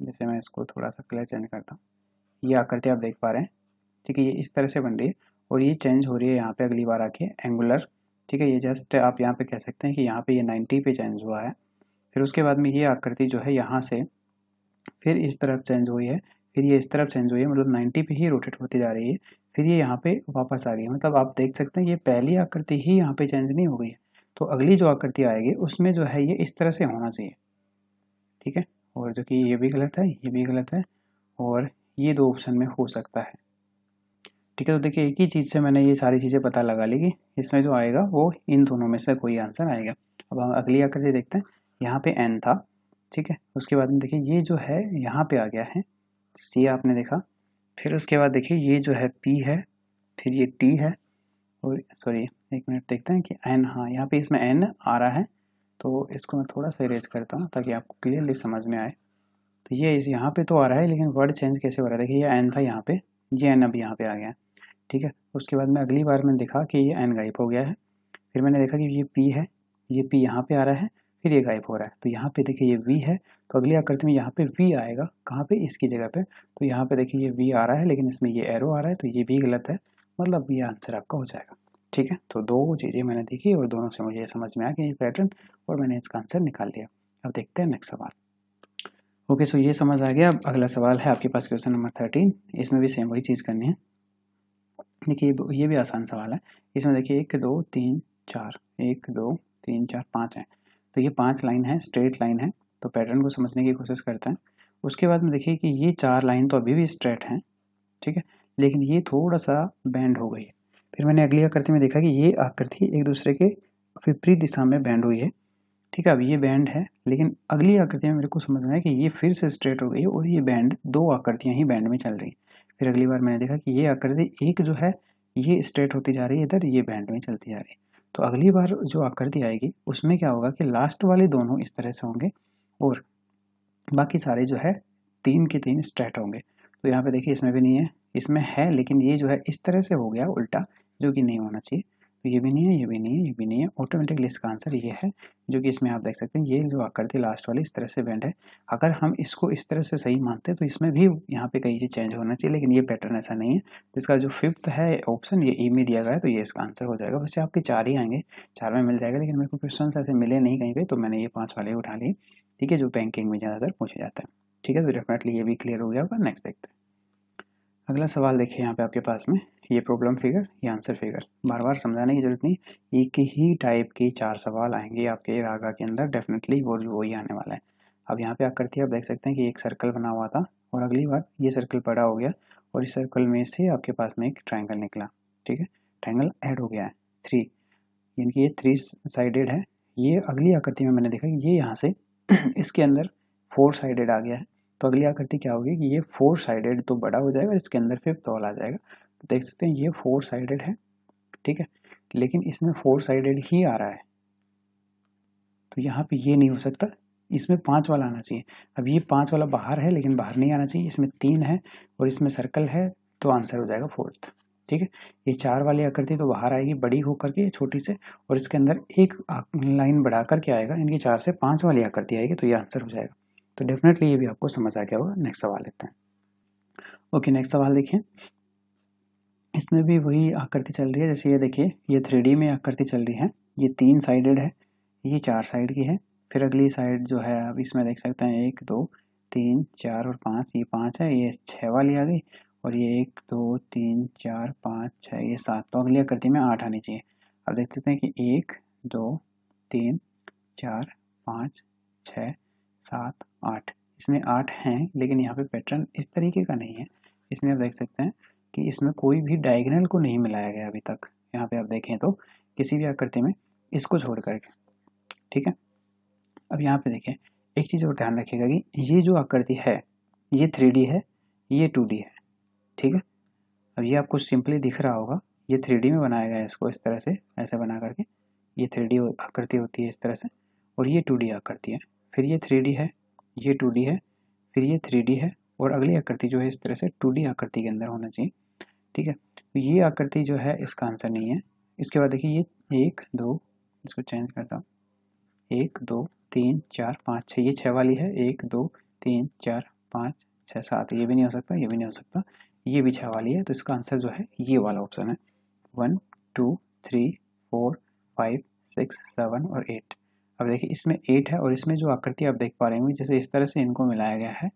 जैसे मैं इसको थोड़ा सा कलर चेंज करता हूँ, ये आकृति आप देख पा रहे हैं। ठीक है, ये इस तरह से बन रही है और ये चेंज हो रही है यहाँ पे अगली बार आके एंगुलर। ठीक है, ये जस्ट आप यहाँ पे कह सकते हैं कि यहाँ पे ये 90 पे चेंज हुआ है। फिर उसके बाद में ये आकृति जो है यहाँ से फिर इस तरफ चेंज हुई है, फिर ये इस तरफ चेंज हुई है, मतलब 90 पे ही रोटेट होती जा रही है, फिर ये यहाँ पे वापस आ गई है। मतलब आप देख सकते हैं ये पहली आकृति ही यहाँ पे चेंज नहीं हो गई है, तो अगली जो आकृति आएगी उसमें जो है ये इस तरह से होना चाहिए। ठीक है, और जो कि ये भी गलत है, ये भी गलत है, और ये दो ऑप्शन में हो सकता है। ठीक है, तो देखिए एक ही चीज़ से मैंने ये सारी चीज़ें पता लगा ली कि इसमें जो आएगा वो इन दोनों में से कोई आंसर आएगा। अब हम अगली आकृति देखते हैं, यहाँ पे एन था। ठीक है, उसके बाद में देखिए ये जो है यहाँ पे आ गया है सी, आपने देखा। फिर उसके बाद देखिए ये जो है पी है, फिर ये टी है, और सॉरी एक मिनट देखते हैं कि एन, हाँ यहाँ पे इसमें एन आ रहा है, तो इसको मैं थोड़ा सा इरेज करता हूँ ताकि आपको क्लियरली समझ में आए। तो ये इस यहाँ पे तो आ रहा है, लेकिन वर्ड चेंज कैसे हो रहा है, देखिए ये एन था यहाँ पे, ये एन अब यहाँ पे आ गया। ठीक है, उसके बाद में अगली बार मैंने देखा कि ये एन गायब हो गया है, फिर मैंने देखा कि ये पी है, ये पी यहाँ पे आ रहा है, फिर ये गायब हो रहा है। तो यहाँ पे देखिए ये वी है, तो अगली आकृति में यहाँ पे वी आएगा, कहाँ पे, इसकी जगह पे। तो यहाँ पे देखिए ये वी आ रहा है, लेकिन इसमें ये एरो आ रहा है, तो ये भी गलत है, मतलब ये आंसर आपका हो जाएगा। ठीक है, तो दो चीज़ें मैंने देखी और दोनों से मुझे समझ में आ गया ये पैटर्न, और मैंने इसका आंसर निकाल लिया। अब देखते हैं नेक्स्ट सवाल। ओके, सो ये समझ आ गया। अब अगला सवाल है आपके पास क्वेश्चन नंबर 13, इसमें भी सेम वही चीज़ करनी है। देखिए ये भी आसान सवाल है। इसमें देखिए 1 2 3 4, 1 2 3 4 5 है, तो ये 5 लाइन है, स्ट्रेट लाइन है। तो पैटर्न को समझने की कोशिश करते हैं। उसके बाद में देखिए कि ये 4 लाइन तो अभी भी स्ट्रेट हैं, ठीक है, लेकिन ये थोड़ा सा बैंड हो गई है। फिर मैंने अगली आकृति में देखा कि ये आकृति एक दूसरे के विपरीत दिशा में बैंड हुई है। ठीक है, अब ये बैंड है, लेकिन अगली आकृति में मेरे को समझ में आया कि ये फिर से स्ट्रेट हो गई है, और ये बैंड, दो आकृतियां ही बैंड में चल रही। फिर अगली बार मैंने देखा कि ये आकृति एक जो है ये स्ट्रेट होती जा रही है इधर, ये बैंड में चलती जा रही है। तो अगली बार जो आकृति आएगी उसमें क्या होगा कि लास्ट वाले दोनों इस तरह से होंगे, और बाकी सारे जो है 3 के 3 स्ट्रेट होंगे। तो यहाँ पे देखिए इसमें भी नहीं है, इसमें है, लेकिन ये जो है इस तरह से हो गया उल्टा, जो कि नहीं होना चाहिए। तो ये भी नहीं है, ये भी नहीं है, ये भी नहीं है, ऑटोमेटिकली इसका आंसर ये है, जो कि इसमें आप देख सकते हैं ये जो आकृति लास्ट वाली इस तरह से बैंड है। अगर हम इसको इस तरह से सही मानते हैं तो इसमें भी यहाँ पे कई चीज़ चेंज होना चाहिए, लेकिन ये पैटर्न ऐसा नहीं है। तो इसका जो फिफ्थ है ऑप्शन, ये ई में दिया गया है, तो ये इसका आंसर हो जाएगा। वैसे आपके 4 ही आएंगे, 4 में मिल जाएगा, लेकिन मेरे को क्वेश्चन ऐसे मिले नहीं कहीं पे, तो मैंने ये 5 वाले उठा लिए। ठीक है, जो बैंकिंग में ज़्यादातर पूछे जाता है। ठीक है, तो डेफिनेटली ये भी क्लियर हो गया होगा। नेक्स्ट देखते हैं अगला सवाल। देखिए यहाँ पे आपके पास में ये प्रॉब्लम फिगर, ये आंसर फिगर, बार बार समझाने की जरूरत नहीं, एक ही टाइप के 4 सवाल आएंगे आपके रागा के अंदर, डेफिनेटली वो वही आने वाला है। अब यहाँ पे आकृति आप देख सकते हैं कि एक सर्कल बना हुआ था, और अगली बार ये सर्कल बड़ा हो गया, और इस सर्कल में से आपके पास में एक ट्राइंगल निकला। ठीक है, ट्राइंगल ऐड हो गया है 3, यानी कि ये 3 साइडेड है। ये अगली आकृति में मैंने देखा कि ये यहाँ से इसके अंदर 4 साइडेड आ गया है। तो अगली आकृति क्या होगी कि ये 4 साइडेड तो बड़ा हो जाएगा, इसके अंदर फिफ्थ वाला आ जाएगा। तो देख सकते हैं ये 4 साइडेड है, ठीक है, लेकिन इसमें 4 साइडेड ही आ रहा है, तो यहाँ पे ये नहीं हो सकता, इसमें 5 वाला आना चाहिए। अब ये 5 वाला बाहर है, लेकिन बाहर नहीं आना चाहिए, इसमें 3 है और इसमें सर्कल है, तो आंसर हो जाएगा 4th। ठीक है, ये 4 वाली आकृति तो बाहर आएगी बड़ी होकर के छोटी से, और इसके अंदर एक लाइन बढ़ा करके आएगा, इनकी 4 से 5 वाली आकृति आएगी, तो ये आंसर हो जाएगा। तो डेफिनेटली ये भी आपको समझ आ गया होगा। नेक्स्ट सवाल लेते हैं। ओके, नेक्स्ट सवाल देखिए। इसमें भी वही आकृति चल रही है। जैसे ये देखिए, ये 3D में आकृति चल रही है। ये 3 साइडेड है, ये 4 साइड की है। फिर अगली साइड जो है, अब इसमें देख सकते हैं 1 2 3 4 और 5, ये 5 है, ये 6 वाली आ गई, और ये 1 2 3 4 5 6, ये 7। तो अगली आकृति में 8 आनी चाहिए। अब देख सकते हैं कि 1 2 3 4 5 6 7 8, इसमें 8 हैं, लेकिन यहाँ पे पैटर्न इस तरीके का नहीं है। इसमें आप देख सकते हैं कि इसमें कोई भी डायगोनल को नहीं मिलाया गया अभी तक। यहाँ पे आप देखें तो किसी भी आकृति में इसको छोड़ करके, ठीक है। अब यहाँ पे देखिए, एक चीज़ और ध्यान रखिएगा कि ये जो आकृति है ये 3D है, ये 2D है, ठीक है। अब ये आपको सिंपली दिख रहा होगा, ये 3D में बनाया गया है, इसको इस तरह से ऐसे बना करके, ये 3D आकृति होती है इस तरह से, और ये 2D आकृति है। फिर ये 3D है, ये 2D है, फिर ये 3D है, और अगली आकृति जो है इस तरह से 2D आकृति के अंदर होना चाहिए, ठीक है। तो ये आकृति जो है इसका आंसर नहीं है। इसके बाद देखिए, ये 1 2, इसको चेंज करता हूँ, 1 2 3 4 5 6, ये 6 वाली है, 1 2 3 4 5 6 7, ये भी नहीं हो सकता, ये भी नहीं हो सकता, ये भी 6 वाली है। तो इसका आंसर जो है ये वाला ऑप्शन है, 1 2 3 4 5 6 7 और 8। अब देखिए, इसमें 8 है, और इसमें जो आकृति आप देख पा रहे होंगे, जैसे इस तरह से इनको मिलाया गया है,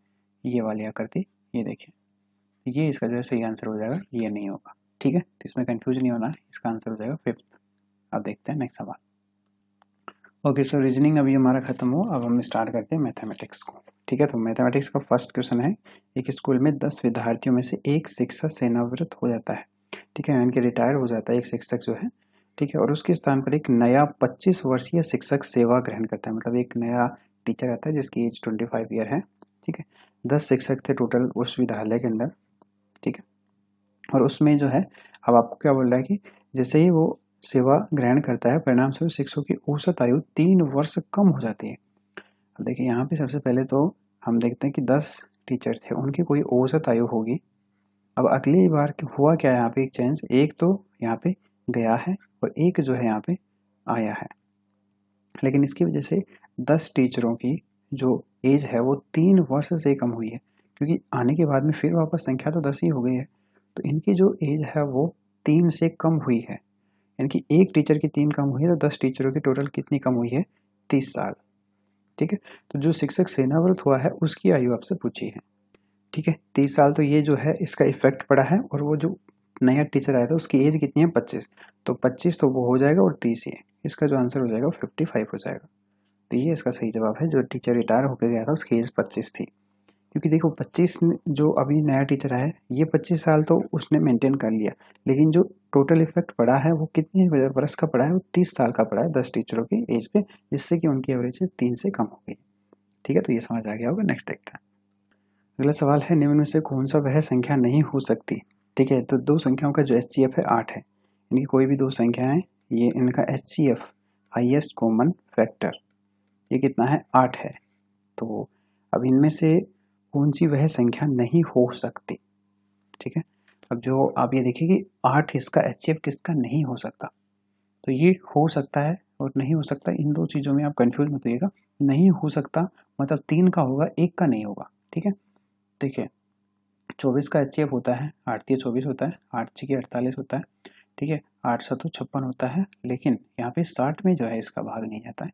ये वाली आकृति, ये देखिए, ये इसका जो है सही आंसर हो जाएगा, ये नहीं होगा, ठीक है। तो इसमें कंफ्यूजन नहीं होना है, इसका आंसर हो जाएगा 5th। अब देखते हैं नेक्स्ट सवाल। ओके, सो रीजनिंग अभी हमारा खत्म हुआ। अब हम स्टार्ट करते हैं मैथमेटिक्स को, ठीक है। तो मैथमेटिक्स का फर्स्ट क्वेश्चन है, एक स्कूल में 10 विद्यार्थियों में से एक शिक्षक सेवानिवृत्त हो जाता है, ठीक है, यानी कि रिटायर हो जाता है एक शिक्षक जो है, ठीक है, और उसके स्थान पर एक नया 25 वर्षीय शिक्षक सेवा ग्रहण करता है। मतलब एक नया टीचर आता है जिसकी एज 25 ईयर है, ठीक है। 10 शिक्षक थे टोटल उस विद्यालय के अंदर, ठीक है। और उसमें जो है, अब आपको क्या बोल रहा है कि जैसे ही वो सेवा ग्रहण करता है, परिणाम स्वरूप शिक्षकों की औसत आयु 3 वर्ष कम हो जाती है। अब देखिए, यहाँ पे सबसे पहले तो हम देखते हैं कि 10 टीचर थे, उनकी कोई औसत आयु होगी। अब अगली बार हुआ क्या, यहाँ पे एक चेंज, एक तो यहाँ पे गया है और एक जो है यहाँ पे आया है, लेकिन इसकी वजह से 10 टीचरों की जो एज है वो 3 वर्ष से कम हुई है, क्योंकि आने के बाद में फिर वापस संख्या तो 10 ही हो गई है। तो इनकी जो एज है वो 3 से कम हुई है, यानी कि एक टीचर की 3 कम हुई है, तो 10 टीचरों की टोटल कितनी कम हुई है, 30 साल, ठीक है। तो जो शिक्षक सेवानिवृत्त हुआ है उसकी आयु आपसे पूछी है, ठीक है, 30 साल। तो ये जो है इसका इफेक्ट पड़ा है, और वो जो नया टीचर आया था उसकी एज कितनी है, 25। तो 25 तो वो हो जाएगा, और 30 ये, इसका जो आंसर हो जाएगा 55 हो जाएगा। तो ये इसका सही जवाब है। जो टीचर रिटायर होकर गया था उसकी एज 25 थी, क्योंकि देखो 25 जो अभी नया टीचर है, ये 25 साल तो उसने मेंटेन कर लिया, लेकिन जो टोटल इफेक्ट पड़ा है वो कितने वर्ष का पड़ा है, वो 30 साल का पड़ा है 10 टीचरों की एज पे, जिससे कि उनकी एवरेज 3 से कम हो गई, ठीक है। तो ये समझ आ गया होगा। नेक्स्ट देखते हैं। अगला सवाल है, निम्न में से कौन सा वह संख्या नहीं हो सकती, ठीक है। तो दो संख्याओं का जो HCF है 8 है, यानी कोई भी दो संख्या है, ये इनका HCF हाईएस्ट कॉमन फैक्टर ये कितना है, 8 है। तो अब इनमें से कौन सी वह संख्या नहीं हो सकती, ठीक है। अब जो आप ये देखिए कि 8 इसका HCF किसका नहीं हो सकता, तो ये हो सकता है और नहीं हो सकता, इन दो चीज़ों में आप कंफ्यूज मत होइएगा। नहीं हो सकता मतलब 3 का होगा, 1 का नहीं होगा, ठीक है। देखिए, 24 का HCF होता है, 8 3 24 होता है, 8 6 48 होता है, ठीक है, 8 7 56 होता है, लेकिन यहाँ पे 60 में जो है इसका भाग नहीं जाता है,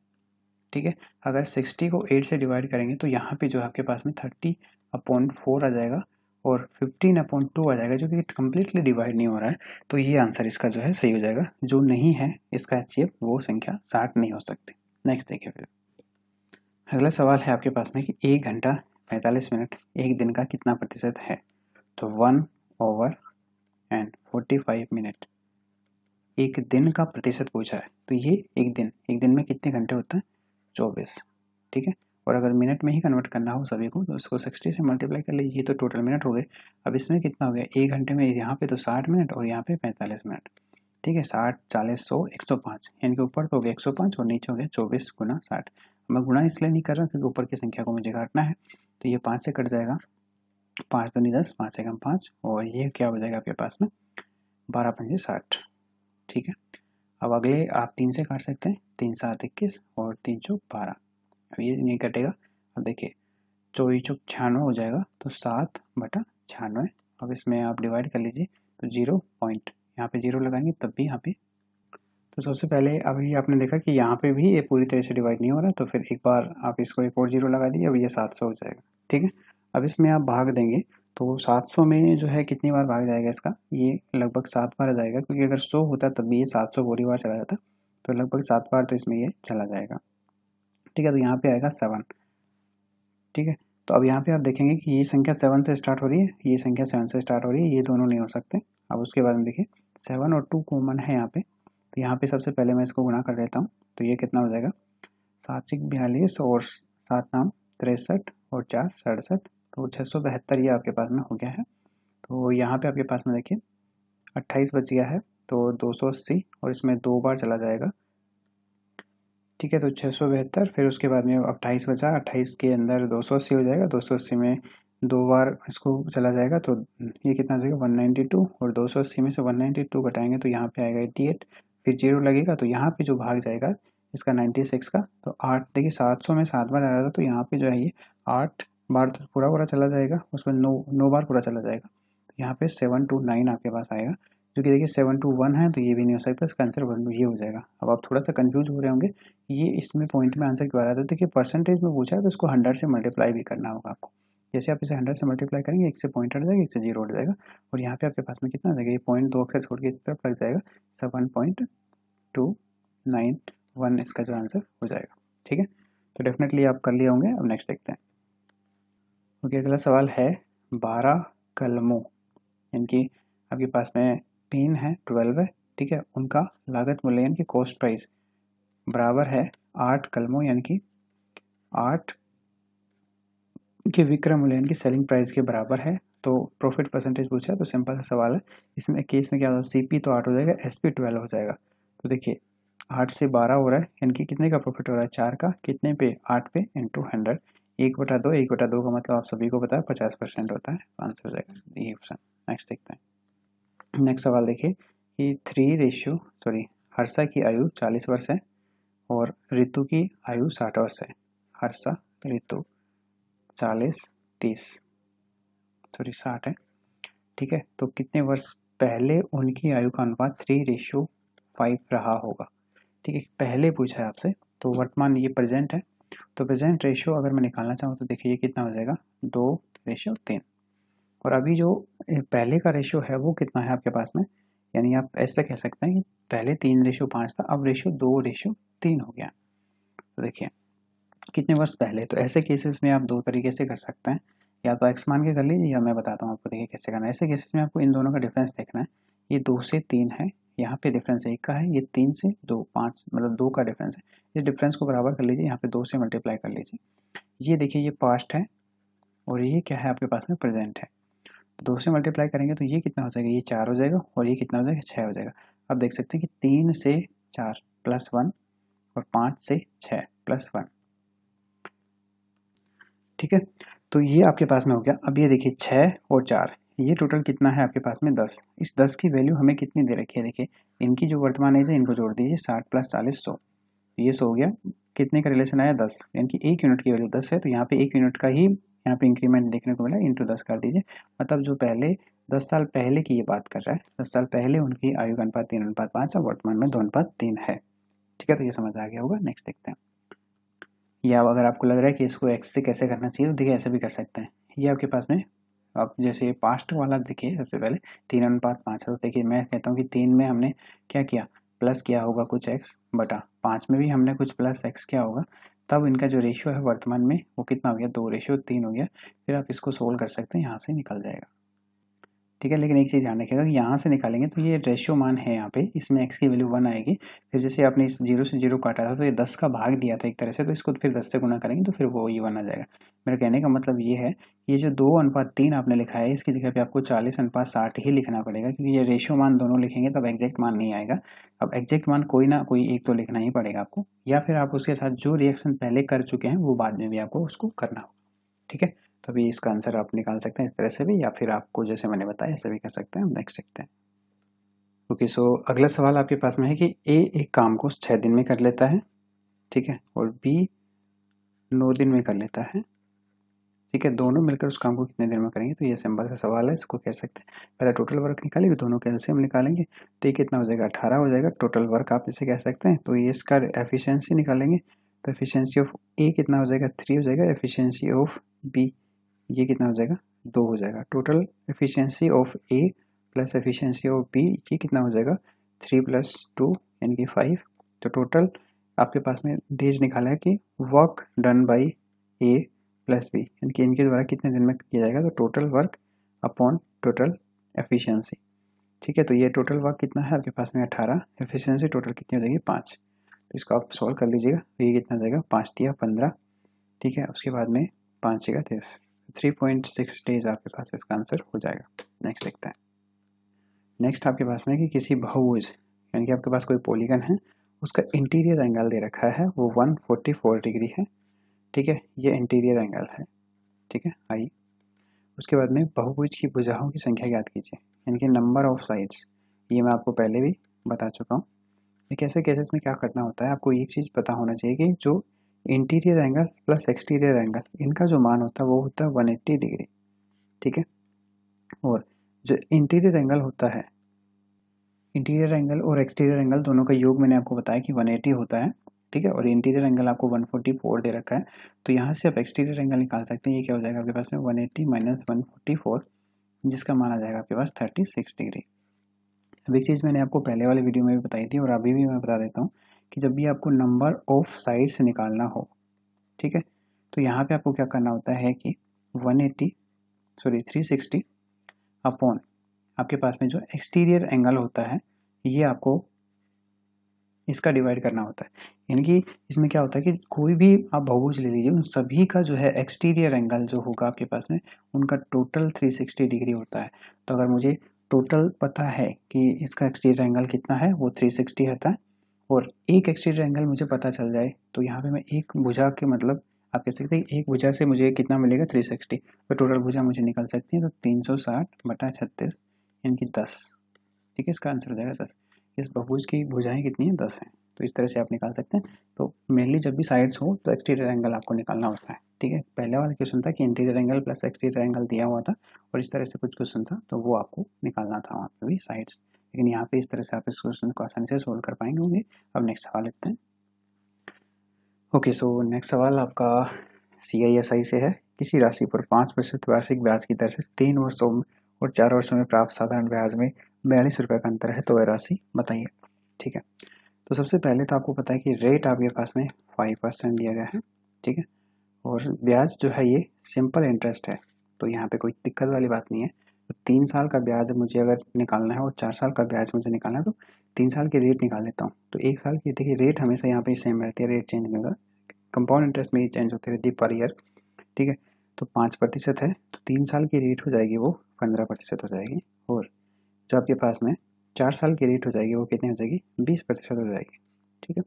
ठीक है। अगर 60 को 8 से डिवाइड करेंगे तो यहाँ पे जो है आपके पास में 30/4 आ जाएगा, और 15/2 आ जाएगा, जो कि कम्प्लीटली डिवाइड नहीं हो रहा है। तो ये आंसर इसका जो है सही हो जाएगा। जो नहीं है इसका HCF वो संख्या 60 नहीं हो सकती। नेक्स्ट देखिए फिर अगला सवाल है आपके पास में कि 1 घंटा 45 मिनट एक दिन का कितना प्रतिशत है। तो 1/45 एक दिन का प्रतिशत पूछा है। तो ये एक दिन में कितने घंटे होते हैं, 24, ठीक है। और अगर मिनट में ही कन्वर्ट करना हो सभी को तो उसको 60 से मल्टीप्लाई कर लीजिए, तो टोटल मिनट हो गए। अब इसमें कितना हो गया, 1 घंटे में यहाँ पे तो 60 मिनट और यहाँ पे 45 मिनट, ठीक है। 60 40 100 105, यानी कि ऊपर तो हो गया 105 और नीचे हो गया 24 गुना 60। मैं गुना इसलिए नहीं कर रहा क्योंकि ऊपर की संख्या को मुझे काटना है। तो ये 5 से कट जाएगा, 5 दूनी 10, 5 एकम 5, और ये क्या हो जाएगा आपके पास में 12 पंजे 60, ठीक है। अब अगले आप 3 से काट सकते हैं, 3 7 21 और 3 चौक 12। अब ये नहीं कटेगा। अब देखिए 24 चौक 96 हो जाएगा, तो 7/96। अब इसमें आप डिवाइड कर लीजिए, तो 0 पॉइंट यहाँ पे 0 लगाएंगे तब भी यहाँ पे। तो सबसे पहले अभी आपने देखा कि यहाँ पे भी ये पूरी तरह से डिवाइड नहीं हो रहा, तो फिर एक बार आप इसको एक और 0 लगा दिए, अब ये 700 हो जाएगा। ठीक है, अब इसमें आप भाग देंगे तो 700 में जो है कितनी बार भाग जाएगा इसका, ये लगभग 7 बार आ जाएगा, क्योंकि अगर 100 होता तब भी ये 700 पूरी बार चला जाता, तो लगभग 7 बार तो इसमें ये चला जाएगा। ठीक है, तो यहाँ पे आएगा 7। ठीक है, तो अब यहाँ पे आप देखेंगे कि ये संख्या 7 से स्टार्ट हो रही है, ये संख्या 7 से स्टार्ट हो रही है, ये दोनों नहीं हो सकते। अब उसके बाद में देखिए 7 और 2 कॉमन है यहाँ पे, तो यहाँ पे सबसे पहले मैं इसको गुणा कर लेता हूँ, तो ये कितना हो जाएगा, 7×42 और 7×9 63 और 4×67, तो 672 ये आपके पास में हो गया है। तो यहाँ पे आपके पास में देखिए 28 बच गया है, तो 280 और इसमें 2 बार चला जाएगा। ठीक है, तो 672, फिर उसके बाद में 28 बचा, 28 के अंदर 280 हो जाएगा, 280 में 2 बार इसको चला जाएगा, तो ये कितना हो जाएगा 192, और 280 में से 192 घटाएंगे तो यहाँ पे आएगा 88, फिर 0 लगेगा, तो यहाँ पे जो भाग जाएगा इसका 96 का, तो 8, देखिए 700 में 7 बार आ रहा था, तो यहाँ पे जो है ये 8 बार तो पूरा चला जाएगा, उसमें 9 बार पूरा चला जाएगा, तो यहाँ पे 729 आपके पास आएगा, जो कि देखिए 721 है, तो ये भी नहीं हो सकता, इसका आंसर 1 ये हो जाएगा। अब आप थोड़ा सा कंफ्यूज हो रहे होंगे ये इसमें पॉइंट में आंसर क्यों आ रहा था, देखिए परसेंटेज में पूछा है तो इसको 100 से मल्टीप्लाई भी करना होगा आपको। जैसे आप इसे 100 से मल्टीप्लाई करेंगे, एक से पॉइंट हट जाएगा, एक से 0 हट जाएगा, और यहाँ पे आपके पास में कितना आ जाएगा, ये पॉइंट 2 अक्षर छोड़ के इस तरफ लग जाएगा, 7.291 इसका जो आंसर हो जाएगा। ठीक है, तो डेफिनेटली आप कर लिए होंगे। अब नेक्स्ट देखते हैं। ओके, अगला सवाल है 12 कलमों, यानी कि आपके पास में पेन है 12 है, ठीक है, उनका लागत मूल्य यानी कि कॉस्ट प्राइस बराबर है 8 कलमों, यानी कि 8 के विक्रय मूल्य यानी कि सेलिंग प्राइस के बराबर है। तो प्रॉफिट परसेंटेज पूछा है, तो सिंपल सा सवाल है, इसमें केस में क्या होगा, सीपी तो 8 हो जाएगा, एसपी 12 हो जाएगा। तो देखिए 8 से 12 हो रहा है, यानी कि कितने का प्रॉफिट हो रहा है, 4 का, कितने पे, 8 पे इंटू 100, 1/2, 1/2 का मतलब आप सभी को पता है 50% होता है, आंसर हो जाएगा ये ऑप्शन। नेक्स्ट देखते हैं। नेक्स्ट सवाल देखिए कि हर्षा की आयु 40 वर्ष है और ऋतु की आयु 60 वर्ष है। हर्षा, ऋतु 40, 30, 60 है। ठीक है, तो कितने वर्ष पहले उनकी आयु का अनुपात 3:5 रहा होगा। ठीक है, पहले पूछा है आपसे, तो वर्तमान ये प्रेजेंट है, तो प्रेजेंट रेशियो अगर मैं निकालना चाहूँ तो देखिए ये कितना हो जाएगा, 2:3। और अभी जो पहले का रेशियो है वो कितना है आपके पास में, यानी आप ऐसा कह सकते हैं कि पहले 3:5 था, अब रेशियो 2:3 हो गया। तो देखिए कितने वर्ष पहले, तो ऐसे केसेस में आप 2 तरीके से कर सकते हैं, या तो एक्स मान के कर लीजिए, या मैं बताता हूँ आपको देखिए कैसे करना है। ऐसे केसेस में आपको इन दोनों का डिफरेंस देखना है, ये 2 से 3 है, यहाँ पे डिफरेंस 1 का है, ये 3 से 2, 5 मतलब 2 का डिफरेंस है, इस डिफरेंस को बराबर कर लीजिए, यहाँ पे 2 से मल्टीप्लाई कर लीजिए। ये देखिए ये पास्ट है और ये क्या है आपके पास में प्रेजेंट है, 2 से मल्टीप्लाई करेंगे तो ये कितना हो जाएगा, ये 4 हो जाएगा, और ये कितना हो जाएगा, 6 हो जाएगा। अब देख सकते हैं कि 3 से 4 प्लस 1 और 5 से 6 प्लस 1। ठीक है, तो ये आपके पास में हो गया। अब ये देखिए 6 और 4, ये टोटल कितना है आपके पास में 10। इस 10 की वैल्यू हमें कितनी दे रखी है, देखिए इनकी जो वर्तमान एज है इनको जोड़ दीजिए, 60 + 40 100, ये 100 हो गया। कितने का रिलेशन आया, 10, यानी कि 1 यूनिट की वैल्यू 10 है, तो यहाँ पे 1 यूनिट का ही यहाँ पे इंक्रीमेंट देखने को मिला, इंटू 10 कर दीजिए, मतलब जो पहले 10 साल पहले की ये बात कर रहा है, 10 साल पहले उनकी आयु का अनुपात 3:5 और वर्तमान में 2:3 है। ठीक है, तो ये समझ आ गया होगा। नेक्स्ट देखते हैं। या अगर आपको लग रहा है कि इसको एक्स से कैसे करना चाहिए, तो देखिए ऐसे भी कर सकते हैं। ये आपके पास में आप जैसे पास्ट वाला देखिए, सबसे पहले 3:5 है, तो देखिए मैं कहता हूँ कि 3 में हमने क्या किया, प्लस किया होगा कुछ x बटा 5 में भी हमने कुछ प्लस x किया होगा, तब इनका जो रेशियो है वर्तमान में वो कितना हो गया, 2:3 हो गया। फिर आप इसको सोल्व कर सकते हैं, यहाँ से निकल जाएगा। ठीक है, लेकिन एक चीज़ ध्यान रखिएगा कि यहाँ से निकालेंगे तो ये रेशियो मान है यहाँ पे, इसमें x की वैल्यू 1 आएगी। फिर जैसे आपने इस 0 से 0 काटा था तो ये 10 का भाग दिया था एक तरह से, तो इसको फिर 10 से गुना करेंगे तो फिर वो ये 1 आ जाएगा। मेरा कहने का मतलब ये है कि ये जो 2:3 आपने लिखा है, इसकी जगह पे आपको 40:60 ही लिखना पड़ेगा, क्योंकि ये रेशियो मान दोनों लिखेंगे तब एग्जैक्ट मान नहीं आएगा। अब एग्जैक्ट मान कोई ना कोई एक तो लिखना ही पड़ेगा आपको, या फिर आप उसके साथ जो रिएक्शन पहले कर चुके हैं वो बाद में भी आपको उसको करना होगा। ठीक है, तो अभी इसका आंसर आप निकाल सकते हैं इस तरह से भी, या फिर आपको जैसे मैंने बताया ऐसे भी कर सकते हैं। नेक्स्ट देखते हैं। ओके, सो अगला सवाल आपके पास में है कि ए एक काम को 6 दिन में कर लेता है, ठीक है, और बी 9 दिन में कर लेता है, ठीक है, दोनों मिलकर उस काम को कितने देर में करेंगे। तो ये सिंपल सा सवाल है, इसको कह सकते हैं। पहले टोटल वर्क निकालेंगे, दोनों के एलसीएम निकालेंगे, तो ये कितना हो जाएगा 18 हो जाएगा टोटल वर्क, आप इसे कह सकते हैं। तो ये इसका एफिशिएंसी निकालेंगे, तो एफिशिएंसी ऑफ ए कितना हो जाएगा 3 हो जाएगा, एफिशिएंसी ऑफ बी ये कितना हो जाएगा 2 हो जाएगा। Total efficiency of A plus efficiency of B ये कितना हो जाएगा 3 + 2 यानी कि 5। तो टोटल आपके पास में डेज निकाला है कि work done by A plus B यानी कि इनके द्वारा कितने दिन में किया जाएगा। तो total work upon total efficiency, ठीक है। तो ये टोटल वर्क कितना है आपके पास में 18, एफिशिएंसी टोटल कितनी हो जाएगी 5। तो इसको आप सॉल्व कर लीजिएगा, तो ये कितना हो जाएगा 5 × 15, ठीक है। उसके बाद में 5 × 30, 3.6 डेज आपके पास इसका आंसर हो जाएगा। नेक्स्ट देखते हैं। नेक्स्ट आपके पास में कि किसी बहुभुज यानी कि आपके पास कोई पॉलीगन है, उसका इंटीरियर एंगल दे रखा है वो 144 डिग्री है, ठीक है। ये इंटीरियर एंगल है, ठीक है। आइए उसके बाद में बहुभुज की भुजाओं की संख्या ज्ञात कीजिए यानी कि नंबर ऑफ साइड्स। ये मैं आपको पहले भी बता चुका हूँ। एक ऐसे केसेस में क्या करना होता है, आपको एक चीज़ पता होना चाहिए कि जो interior angle plus exterior angle इनका जो मान होता है वो होता है 180 डिग्री, ठीक है। और जो इंटीरियर एंगल होता है, इंटीरियर एंगल और एक्सटीरियर एंगल दोनों का योग मैंने आपको बताया कि 180 होता है, ठीक है। और इंटीरियर एंगल आपको 144 दे रखा है, तो यहाँ से आप एक्सटीरियर एंगल निकाल सकते हैं। ये क्या हो जाएगा आपके पास में 180 - 144 जिसका मान आ जाएगा आपके पास 36 डिग्री। अब एक चीज़ मैंने आपको पहले वाले वीडियो में भी बताई थी और अभी भी मैं बता देता हूँ कि जब भी आपको नंबर ऑफ साइड्स निकालना हो, ठीक है, तो यहाँ पे आपको क्या करना होता है कि 360 अपॉन आपके पास में जो एक्सटीरियर एंगल होता है ये आपको इसका डिवाइड करना होता है। यानी कि इसमें क्या होता है कि कोई भी आप बहुभुज ले लीजिए, उन सभी का जो है एक्सटीरियर एंगल जो होगा आपके पास में उनका टोटल 360 डिग्री होता है। तो अगर मुझे टोटल पता है कि इसका एक्सटीरियर एंगल कितना है वो 360 होता है और एक एक्सटीरियर एंगल मुझे पता चल जाए, तो यहाँ पे मैं एक भुजा के मतलब आप कह सकते हैं एक भुजा से मुझे कितना मिलेगा 360, तो टोटल भुजा मुझे निकल सकती है। तो 360/36 यानी कि 10, ठीक है। इसका आंसर हो जाएगा 10। इस बहुभुज की भुजाएं कितनी हैं 10 हैं, तो इस तरह से आप निकाल सकते हैं। तो मेनली जब भी साइड्स हो तो एक्सटीरियर एंगल आपको निकालना होता है, ठीक है। पहले वाला क्वेश्चन था कि interior angle plus exterior angle दिया हुआ था और इस तरह से कुछ क्वेश्चन था तो वो आपको निकालना था वहाँ पे भी साइड्स, लेकिन यहाँ पे इस तरह से आप इस क्वेश्चन को आसानी से सोल्व कर पाएंगे होंगे। अब नेक्स्ट सवाल लेते हैं। ओके, सो नेक्स्ट सवाल आपका CISI से है। किसी राशि पर 5% वार्षिक ब्याज की दर से 3 वर्षों में और 4 वर्षों में प्राप्त साधारण ब्याज में 42 रुपये का अंतर है, तो वह राशि बताइए, ठीक है। तो सबसे पहले तो आपको पता है कि रेट आपके पास में 5% दिया गया है, ठीक है। और ब्याज जो है ये सिंपल इंटरेस्ट है, तो यहाँ पे कोई दिक्कत वाली बात नहीं है। तो 3 साल का ब्याज मुझे अगर निकालना है और 4 साल का ब्याज मुझे निकालना है तो 3 साल की रेट निकाल लेता हूँ। तो 1 साल की देखिए रेट हमेशा यहाँ पे सेम रहती है, रेट चेंज नहीं होगा, कंपाउंड इंटरेस्ट में ही चेंज होती रहती है पर ईयर, ठीक है। तो 5% है तो 3 साल की रेट हो जाएगी वो 15% हो जाएगी। और जो आपके पास में 4 साल की रेट हो जाएगी वो कितनी हो जाएगी 20% हो जाएगी, ठीक है।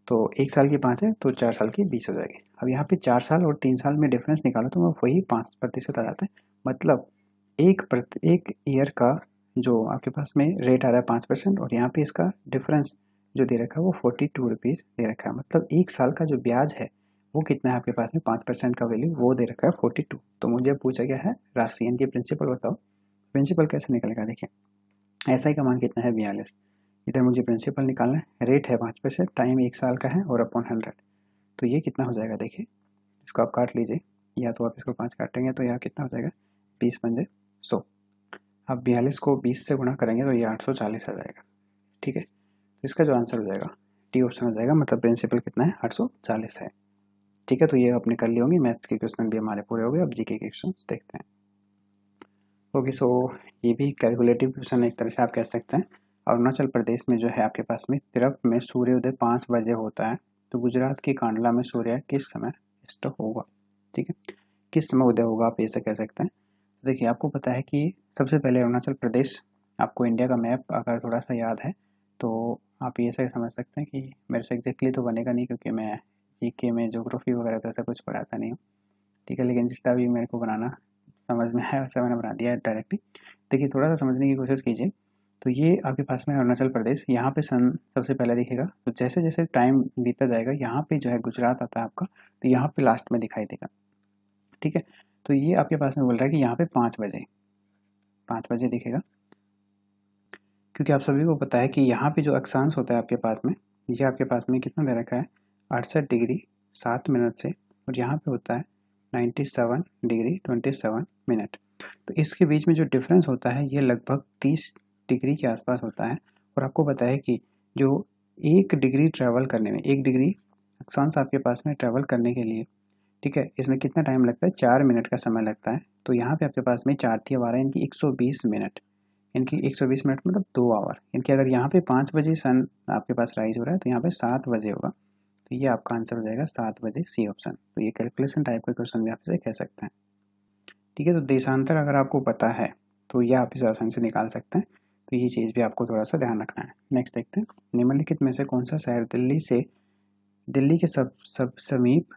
तो 1 साल की 5 है तो 4 साल की 20 हो जाएगी। अब यहाँ पे 4 साल और 3 साल में डिफरेंस निकालो तो वही 5% आ जाता है। मतलब एक ईयर का जो आपके पास में रेट आ रहा है 5% और यहाँ पे इसका डिफरेंस जो दे रखा है वो 42 रुपीज़ दे रखा है। मतलब 1 साल का जो ब्याज है वो कितना है आपके पास में 5% का वैल्यू वो दे रखा है 42। तो मुझे पूछा गया है राशि यानी कि प्रिंसिपल बताओ। प्रिंसिपल कैसे निकलेगा, देखिए SI का मान कितना है 42, इधर मुझे प्रिंसिपल निकालना है, रेट है 5%, टाइम 1 साल का है और अपॉन 100, तो ये कितना हो जाएगा देखिए, इसको आप काट लीजिए या तो आप इसको 5 काटेंगे तो यहाँ कितना हो जाएगा 20 पंजे 100। आप 42 को 20 से गुणा करेंगे तो ये 840 आ जाएगा, ठीक है। तो इसका जो आंसर हो जाएगा डी ऑप्शन हो जाएगा, मतलब प्रिंसिपल कितना है 840 है, ठीक है। तो ये आपने कर ली होंगी, मैथ्स के क्वेश्चन भी हमारे पूरे हो गए। अब जीके के क्वेश्चन देखते हैं। ओके, सो ये भी कैलकुलेटिव क्वेश्चन एक तरह से आप कह सकते हैं। अरुणाचल प्रदेश में जो है आपके पास में तिरप में सूर्योदय 5 बजे होता है, तो गुजरात की कांडला में सूर्य किस समय अस्त होगा, ठीक है। किस समय उदय होगा आप ऐसे कह सकते हैं। देखिए आपको पता है कि सबसे पहले अरुणाचल प्रदेश, आपको इंडिया का मैप अगर थोड़ा सा याद है तो आप ये ऐसे समझ सकते हैं कि मेरे से एग्जैक्टली तो बनेगा नहीं क्योंकि मैं जीके में ज्योग्राफी वगैरह तो ऐसा कुछ पढ़ाता नहीं हूँ, ठीक है। लेकिन जितना भी मेरे को बनाना समझ में है वैसा मैंने बना दिया है डायरेक्टली। देखिए थोड़ा सा समझने की कोशिश कीजिए। तो ये आपके पास में अरुणाचल प्रदेश, यहाँ पे सन सबसे पहले दिखेगा, तो जैसे जैसे टाइम बीतता जाएगा यहाँ पे जो है गुजरात आता है आपका, तो यहाँ पे लास्ट में दिखाई देगा। ठीक है। तो ये आपके पास में बोल रहा है कि यहाँ पे 5 बजे दिखेगा, क्योंकि आप सभी को पता है कि यहाँ पे जो अक्षांश होता है आपके पास में, ये आपके पास में कितना दे रखा है, 68 डिग्री 7 मिनट से, और यहाँ पे होता है 97 डिग्री 27 मिनट। तो इसके बीच में जो डिफरेंस होता है ये लगभग 30 डिग्री के आसपास होता है। और आपको पता है कि जो 1 डिग्री ट्रैवल करने में, 1 डिग्री अक्षांश आपके पास में ट्रैवल करने के लिए, ठीक है, इसमें कितना टाइम लगता है, 4 मिनट का समय लगता है। तो यहाँ पे आपके पास में 4 × 12 यानी कि 120 मिनट, इनकी 120 मिनट मतलब 2 आवर। इनके अगर यहाँ पे 5 बजे सन आपके पास राइज हो रहा है तो यहाँ पे 7 बजे होगा। तो ये आपका आंसर हो जाएगा 7 बजे, सी ऑप्शन। तो ये कैलकुलेशन टाइप का क्वेश्चन भी आप इसे कह सकते हैं। ठीक है, तो देशांतर अगर आपको पता है तो ये आप इसे आसानी से निकाल सकते हैं। तो ये चीज़ भी आपको थोड़ा सा ध्यान रखना है। नेक्स्ट देखते हैं, निम्नलिखित में से कौन सा शहर दिल्ली के सब समीप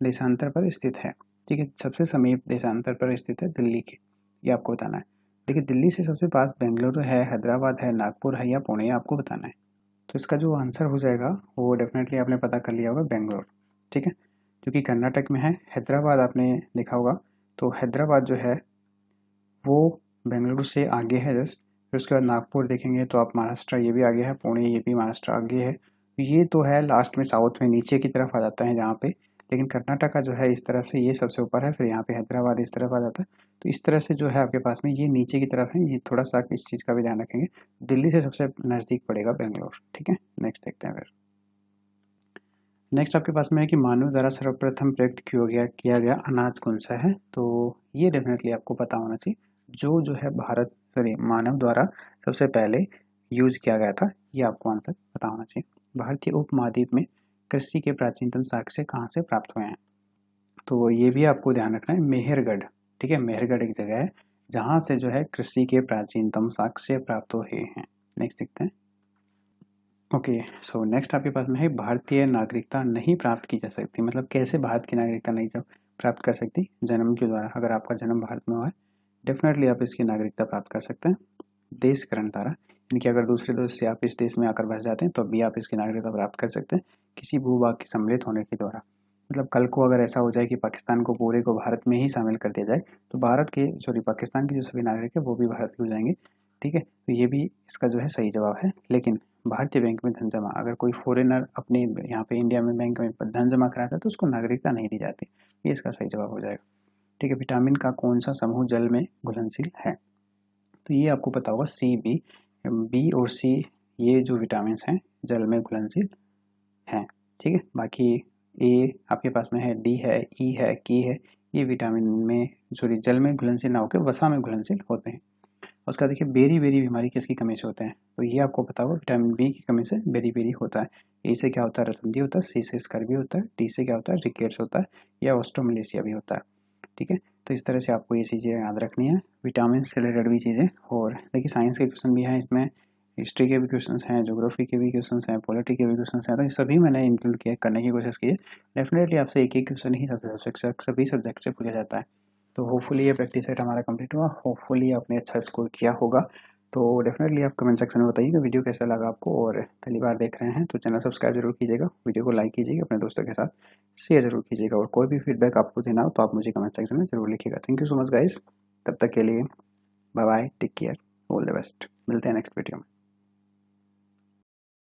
देशांतर पर स्थित है। ठीक है, सबसे समीप देशांतर पर स्थित है दिल्ली के, ये आपको बताना है। देखिए, दिल्ली से सबसे पास बेंगलुरु है, हैदराबाद है, नागपुर है या पुणे, आपको बताना है। तो इसका जो आंसर हो जाएगा वो डेफिनेटली आपने पता कर लिया होगा, बेंगलोर। ठीक है, क्योंकि कर्नाटक में है। हैदराबाद आपने देखा होगा, तो हैदराबाद जो है वो बेंगलुरु से आगे है जस्ट। फिर उसके बाद नागपुर देखेंगे तो आप महाराष्ट्र, ये भी आगे है। पुणे, ये भी महाराष्ट्र आगे है। ये तो है लास्ट में साउथ में नीचे की तरफ आ जाता है जहाँ पे, लेकिन कर्नाटका जो है इस तरफ से ये सबसे ऊपर है, फिर यहाँ पे हैदराबाद इस तरफ आ जाता है। तो इस तरह से जो है आपके पास में ये नीचे की तरफ है। ये थोड़ा सा इस चीज़ का भी ध्यान रखेंगे। दिल्ली से सबसे नज़दीक पड़ेगा बेंगलोर। ठीक है, नेक्स्ट देखते हैं फिर। नेक्स्ट आपके पास में है कि मानव द्वारा सर्वप्रथम प्रयुक्त किया गया अनाज कौन सा है। तो ये डेफिनेटली आपको पता होना चाहिए। जो है मानव द्वारा सबसे पहले यूज किया गया था, ये आपको आंसर पता होना चाहिए। भारतीय उपमहाद्वीप में कृषि के प्राचीनतम साक्ष्य कहाँ से प्राप्त हुए हैं। तो ये भी आपको ध्यान रखना है, मेहरगढ़। ठीक है, मेहरगढ़ एक जगह है जहाँ से जो है कृषि के प्राचीनतम साक्ष्य प्राप्त हुए हैं। नेक्स्ट देखते हैं। ओके, सो नेक्स्ट आपके पास में है भारतीय नागरिकता नहीं प्राप्त की जा सकती। मतलब कैसे भारत की नागरिकता नहीं प्राप्त कर सकती, जन्म के द्वारा। अगर आपका जन्म भारत में हुआ है, डेफिनेटली आप इसकी नागरिकता प्राप्त कर सकते हैं देशकरण द्वारा। इनकी अगर दूसरे देश से आप इस देश में आकर बस जाते हैं तो भी आप इसकी नागरिकता प्राप्त कर सकते हैं किसी भूभाग के सम्मिलित होने के द्वारा। मतलब कल को अगर ऐसा हो जाए कि पाकिस्तान को पूरे को भारत में ही शामिल कर दिया जाए, तो पाकिस्तान के जो सभी नागरिक है वो भी भारत के हो जाएंगे। ठीक है, तो ये भी इसका जो है सही जवाब है। लेकिन भारतीय बैंक में धन जमा, अगर कोई फॉरेनर अपने यहाँ पे इंडिया में बैंक में धन जमा कराता है तो उसको नागरिकता नहीं दी जाती। ये इसका सही जवाब हो जाएगा। ठीक है, विटामिन का कौन सा समूह जल में घुलनशील है। तो ये आपको पता होगा, बी और सी, ये जो विटामिन हैं जल में घुलनशील हैं। ठीक है, बाकी ए आपके पास में है, डी है, ई है, की है, ये विटामिन में जल में घुलनशील ना होकर वसा में घुलनशील होते हैं। उसका देखिए, बेरी बेरी बीमारी किसकी कमी से होते हैं। तो ये आपको पता होगा, विटामिन बी की कमी से बेरी बेरी होता है। ए से क्या होता है, रतुंधी होता है। सी से स्कर्वी होता है। डी से क्या होता है, रिकेट्स होता है, या ऑस्ट्रोमलेशिया भी होता है। ठीक है, तो इस तरह से आपको ये चीज़ें याद रखनी है, विटामिन से रिलेटेड भी चीज़ें। और देखिए, साइंस के क्वेश्चन भी हैं इसमें, हिस्ट्री के भी क्वेश्चंस हैं, ज्योग्राफी के भी क्वेश्चंस हैं, पॉलिटी के भी क्वेश्चंस हैं। तो ये सभी मैंने इंक्लूड किया, करने की कोशिश की है। डेफिनेटली आपसे एक एक क्वेश्चन ही सभी सब्जेक्ट से पूछा जाता है। तो होपफुली ये प्रैक्टिस सेट हमारा कंप्लीट हुआ। होपफुली आपने अच्छा स्कोर किया होगा। तो डेफिनेटली आप कमेंट सेक्शन में बताइए कि वीडियो कैसा लगा आपको। और पहली बार देख रहे हैं तो चैनल सब्सक्राइब जरूर कीजिएगा, वीडियो को लाइक कीजिएगा, अपने दोस्तों के साथ शेयर जरूर कीजिएगा। और कोई भी फीडबैक आपको देना हो तो आप मुझे कमेंट सेक्शन में जरूर लिखिएगा। Thank you so much guys, तब तक के लिए bye bye, take care, all the best. मिलते हैं नेक्स्ट वीडियो में।